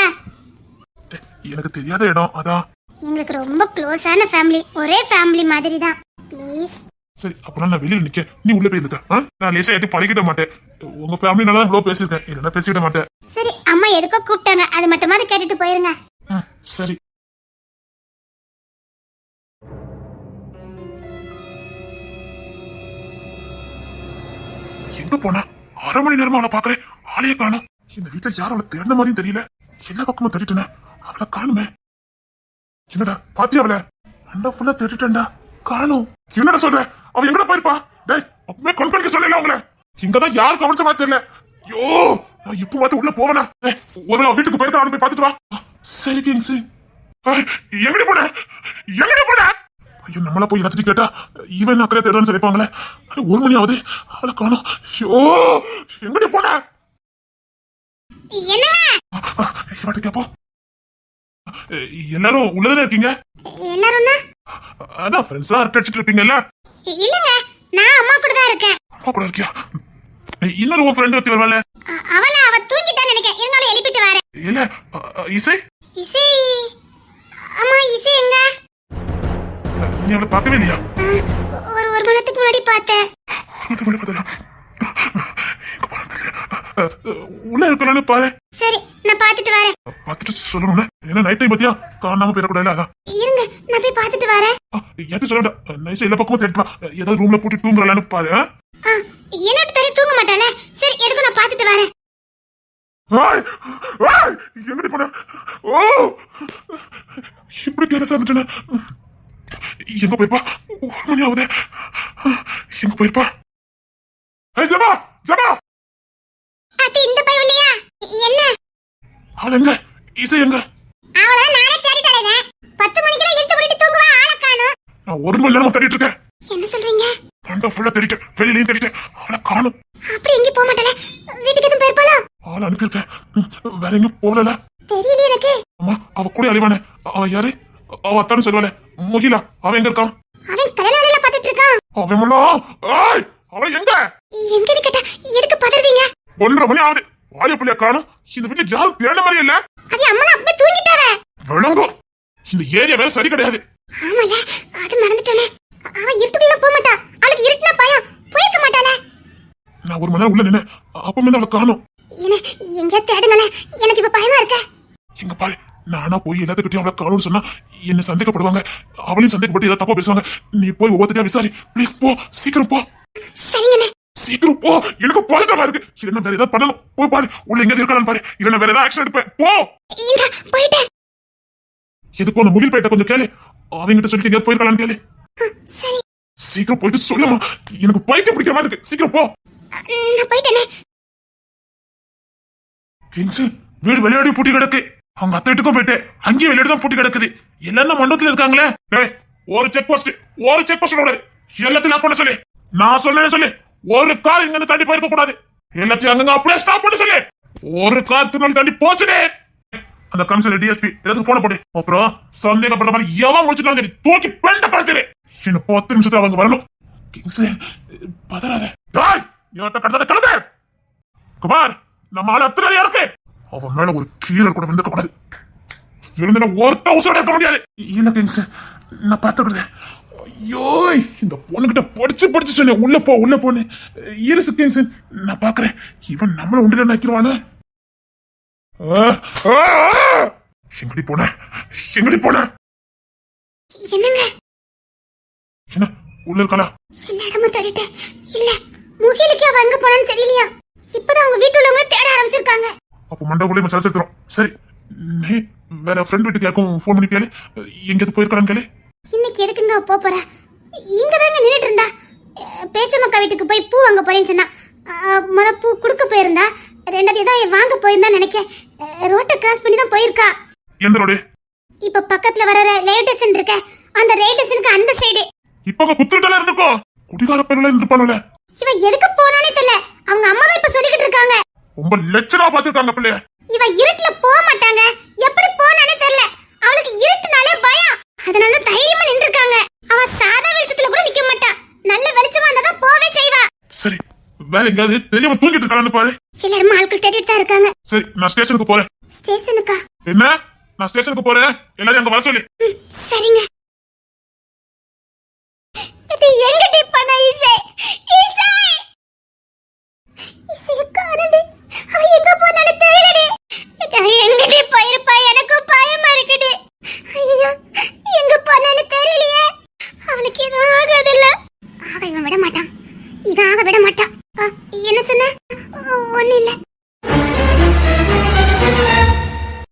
[SPEAKER 2] எனக்கு தெரியாத இடம் அதான்.
[SPEAKER 1] எங்களுக்கு ரொம்ப க்ளோஸான ஃபேமிலி, ஒரே ஃபேமிலி மாதிரி தான். ப்ளீஸ்.
[SPEAKER 2] சரி, அப்புறம் நான் வெளியில நிக்க, நீ உள்ள போய் இருக்க. நான் லேசா எதுவும் பழகிட மாட்டேன். உங்க ஃபேமிலி நல்லா இவ்வளவு பேசியிருக்கேன், இல்லைன்னா பேசிக்கிட மாட்டேன்.
[SPEAKER 1] சரி, அம்மா எதுக்கோ கூப்பிட்டாங்க, அது மட்டுமாவது கேட்டுட்டு போயிருங்க.
[SPEAKER 2] சரி. எங்க போனா? 1/2 மணி நேரமா அவளை பாக்குறேன், ஆளையே காணும். இந்த வீட்டுல யாரும் அவளை தேடின மாதிரியும் தெரியல. எல்லா பக்கமும் தேடிட்டேனே, அவளை காணுமே. என்னடா பாத்தியா அவளை? அண்டா ஃபுல்லா தேடிட்டேன்டா, காணும். என்னடா சொல்ற? அவ எங்கடா போயிருப்பா? டேய், அப்பவே கண்காணிக்க சொல்லல அவங்கள. இங்கதான் யாரு கவனிச்ச மாதிரி தெரியல. ஐயோ, நான் இப்ப மாத்த உள்ள போவனா? ஒரு வீட்டுக்கு போயிருக்கான்னு போய் பாத்துட்டு வா. சரி கிங்ஸ். எங்கடி போன? எங்கடி போன? ஐயோ, நம்மள போய் எல்லாத்தையும் கேட்டா இவன் அக்கறை தேடுன்னு சொல்லிப்பாங்களே. 1 மணி ஆகுது, அவளை காணும். ஐயோ, எங்கடி போன?
[SPEAKER 1] என்னங்க?
[SPEAKER 2] கேப்போ. எல்லாரும் உள்ளதானே இருக்கீங்க?
[SPEAKER 1] எல்லாரும்னா?
[SPEAKER 2] அதான் ஃப்ரெண்ட்ஸா அடிச்சிட்டு இருப்பீங்கல்ல?
[SPEAKER 1] இல்லங்க, நான் அம்மா கூட தான் இருக்கேன்.
[SPEAKER 2] அம்மா கூட இருக்கியா? இன்னொரு உன் ஃப்ரெண்ட் ஒருத்தி வருவாள்.
[SPEAKER 1] அவ தூங்கிட்டான்னு நினைக்கிறேன். இருந்தாலும் எழுப்பிட்டு வரேன்.
[SPEAKER 2] இல்ல, இசை.
[SPEAKER 1] இசை? அம்மா, இசை எங்க?
[SPEAKER 2] நீ அவளை பார்க்கவே இல்லையா?
[SPEAKER 1] ஒரு மணி நேரத்துக்கு முன்னாடி பார்த்தேன்.
[SPEAKER 2] உள்ள இருக்கலாம்னு பாரு.
[SPEAKER 1] சரி, நான் பார்த்துட்டு வரேன்.
[SPEAKER 2] பார்த்துட்டு சொல்லணும்ல, ஏன்னா நைட் டைம் பத்தியா காணாம போயிடக்கூடாது. அதான்
[SPEAKER 1] இருங்க, நான் போய் பார்த்துட்டு வரேன்.
[SPEAKER 2] எது சொல்ல நைஸா எல்லா பக்கமும் தேடிட்டு வா. ஏதாவது ரூம்ல போட்டு தூங்குறாளான்னு பாரு.
[SPEAKER 1] என்னோட தலை தூங்க மாட்டாளே. சரி, எதுக்கு நான் பார்த்துட்டு வரேன்.
[SPEAKER 2] எங்கடி போன? ஓ, இப்படி கேரசா இருந்துச்சுன்னா எங்க போயிருப்பா? 1 மணி ஆகுது, எங்க போயிருப்பா? ஜமா ஜமா,
[SPEAKER 1] அது இந்த பையன் இல்லையா? என்ன
[SPEAKER 2] ஆள் எங்க? இசை எங்க?
[SPEAKER 1] அவள நானே தேடிட்டேனே. 10 மணிக்கெல்லாம் இழுத்து மூடிட்டு தூங்குவா, ஆள காணோம்.
[SPEAKER 2] நான் 1 மணி நேரமா தேடிட்டு இருக்கேன்.
[SPEAKER 1] என்ன சொல்றீங்க?
[SPEAKER 2] கண்டா ஃபுல்லா தேடிட்டேன், வெளியிலயும் தேடிட்டேன், அவளை காணும்.
[SPEAKER 1] அப்படி எங்கேயும் போக மாட்டாளே. வீட்டுக்கு எதுவும் போயிருப்பாளோ?
[SPEAKER 2] ஆள் அனுப்பியிருக்கேன், வேற எங்க போகல.
[SPEAKER 1] தெரியல எனக்கு.
[SPEAKER 2] அம்மா, அவ கூட அழிவானே, அவ யாரு? அவ அத்தான்னு சொல்லுவாளே, முகிலா. அவன் எங்க இருக்கான்?
[SPEAKER 1] அவன் கல்யாண வேலையில பார்த்துட்டு இருக்கான்.
[SPEAKER 2] அவன் அவன் எங்க?
[SPEAKER 1] எங்க கேட்டா எதுக்கு பதறீங்க?
[SPEAKER 2] 1:30 மணி ஆகுது, வாலிய பிள்ளைய காணும். இந்த வீட்டுல யாரும் தேடின மாதிரி இல்ல.
[SPEAKER 1] அது அம்மா அப்பவே தூங்கிட்டாவே.
[SPEAKER 2] விளங்கும், இந்த ஏரியா வேற சரி கிடையாது.
[SPEAKER 1] ஆமால, அது மறந்துட்டேனே. அவ இருட்டுக்குள்ள போக மாட்டா. அவளுக்கு இருட்டுனா பயம், போயிருக்க மாட்டாளே.
[SPEAKER 2] நான் 1 மணி நேரம் உள்ள நின்னு அப்பமே அவளை காணும்.
[SPEAKER 1] எங்க தேடுனால எனக்கு இப்ப பயமா இருக்க.
[SPEAKER 2] எங்க பாரு, நானா போய் எல்லாத்துக்கிட்டையும் அவளை காணும்னு சொன்னா என்ன சந்தேகப்படுவாங்க. அவளையும் சந்தேகப்பட்டு ஏதாவது தப்பா பேசுவாங்க. நீ போய் ஒவ்வொருத்தையும் விசாரி. ப்ளீஸ் போ, சீக்கிரம் போ.
[SPEAKER 1] சரிங்கண்ணே.
[SPEAKER 2] சீக்கிரம் போ, எனக்கு பதட்டமா இருக்கு. இல்லைன்னா வேற ஏதாவது பண்ணணும். போய் பாரு, உள்ள எங்க இருக்கான்னு பாரு. இல்லைன்னா வேற ஏதாவது ஆக்ஷன் எடுப்பேன். போ.
[SPEAKER 1] இந்த போயிட்டேன்.
[SPEAKER 2] எதுக்கு அந்த முகில் போயிட்ட கொஞ்சம் கேளு. அவங்கிட்ட சொல்லிட்டு எங்க போயிருக்கலான்னு கேளு.
[SPEAKER 1] சரி,
[SPEAKER 2] சீக்கிரம் போயிட்டு சொல்லுமா, எனக்கு பைத்தியம் பிடிக்கிற மாதிரி இருக்கு. சீக்கிரம் போ.
[SPEAKER 1] நான் போயிட்டேனே.
[SPEAKER 2] கிங்ஸ், வீடு விளையாடி பூட்டி கிடக்கு. அவங்க அத்தை வீட்டுக்கும் போயிட்டு அங்கேயும் விளையாடி தான் பூட்டி கிடக்குது. எல்லாரும் மண்டபத்துல இருக்காங்களே. டேய், ஒரு செக் போஸ்ட் விடாது. எல்லாத்தையும் லாக் பண்ண சொல்லு. நான் சொன்னேன்னு சொல்லு. ஒரு கார் இங்க இருந்து தாண்டி போயிருக்க கூடாது. எல்லாத்தையும் அங்கங்க அப்படியே ஸ்டாப் பண்ண சொல்லு. ஒரு கார் திருநாள் தாண்டி போச்சுடே. அந்த கமிஷனர் டிஎஸ்பி எல்லாத்துக்கும் போன போடு. அப்புறம் சந்தேகப்பட்ட மாதிரி எவன் முடிச்சுட்டாலும் சரி தூக்கி பெண்ட கழுத்திரு. இன்னும் 10 நிமிஷத்துல அவங்க வரணும். கிங்ஸ் பதறாத. டேய் இவட்ட கடத்த கலந்து. குமார் நம்ம ஆளு அத்தனை இருக்கு. அவன் மேல ஒரு கீழே கூட விழுந்துக்க கூடாது. விழுந்துனா ஒருத்த உசுரோட இருக்க முடியாது. இல்ல கிங்ஸ் நான் பாத்துக்கிறேன். ஐயோ இந்த பொண்ணுகிட்ட படிச்சு சொன்னேன் உள்ள போன்னு. இருசு கிங்ஸ் நான் பாக்குறேன். இவன் நம்மள உண்டில நினைக்கிறானு. எங்கடி போன
[SPEAKER 1] என்னங்க
[SPEAKER 2] என்ன உள்ள இருக்கா?
[SPEAKER 1] எல்லா இடமும் தேடிட்டேன். இல்ல முகிலுக்கு அவ எங்க போனான்னு தெரியலையா. இப்பதான் அவங்க வீட்டுல உள்ளவங்க தேட ஆரம்பிச்சிருக்காங்க.
[SPEAKER 2] அப்ப மண்டபக்குள்ளே சரி சேர்த்துறோம். சரி நீ வேற ஃப்ரெண்ட் வீட்டுக்கு யாருக்கும் ஃபோன் பண்ணிட்டியாலே எங்கேயாவது போயிருக்கான்னு கேளு.
[SPEAKER 1] இன்னைக்கு எதுக்குங்க போற? இங்கதாங்க நின்னுட்டு இருந்தா. பேச்சமக்கா வீட்டுக்கு போய் பூ வாங்க போறேன்னு சொன்னா. முத பூ குடுக்க போயிருந்தா. ரெண்டாவது தான் வாங்க போயிருந்தா நினைக்கேன். ரோட்டை கிராஸ் பண்ணி தான் போயிருக்கா.
[SPEAKER 2] எந்த ரோடு?
[SPEAKER 1] இப்ப பக்கத்துல வர ரயில்வே ஸ்டேஷன் இருக்க. அந்த ரயில்வே ஸ்டேஷனுக்கு அந்த சைடு.
[SPEAKER 2] இப்ப குத்துட்டல இருந்துக்கோ. குடிகார பெண்கள இருந்துப்பானல.
[SPEAKER 1] இவ எதுக்கு போனானே தெரியல. அவங்க அம்மா தான் இப்ப சொல்லிக்கிட்டு இருக்காங்க.
[SPEAKER 2] ரொம்ப லட்சணா பாத்துட்டாங்க பிள்ளைய.
[SPEAKER 1] இவ இருட்டுல போக மாட்டாங்க. எப்படி போனானே தெரியல. அவளுக்கு இருட்டுனாலே பயம். அதனால தைரியமா நின்னுட்டாங்க. அவ சாதா வெளிச்சத்துல கூட நிக்க மாட்டா. நல்ல வெளிச்சமா இருந்தா தான் போவே செய்வா.
[SPEAKER 2] சரி வேற எங்கயாவது தெரியாம தூங்கிட்டு இருக்கான்னு பாரு.
[SPEAKER 1] எல்லாரும் ஆட்கள் தேடிட்டு தான் இருக்காங்க.
[SPEAKER 2] சரி நான் ஸ்டேஷனுக்கு போறேன்.
[SPEAKER 1] ஸ்டேஷனுக்கா?
[SPEAKER 2] என்ன நான் ஸ்டேஷனுக்கு போறேன். எல்லாரும் அங்க வர சொல்லு.
[SPEAKER 1] சரிங்க. இது எங்கடி பண்ண இசை?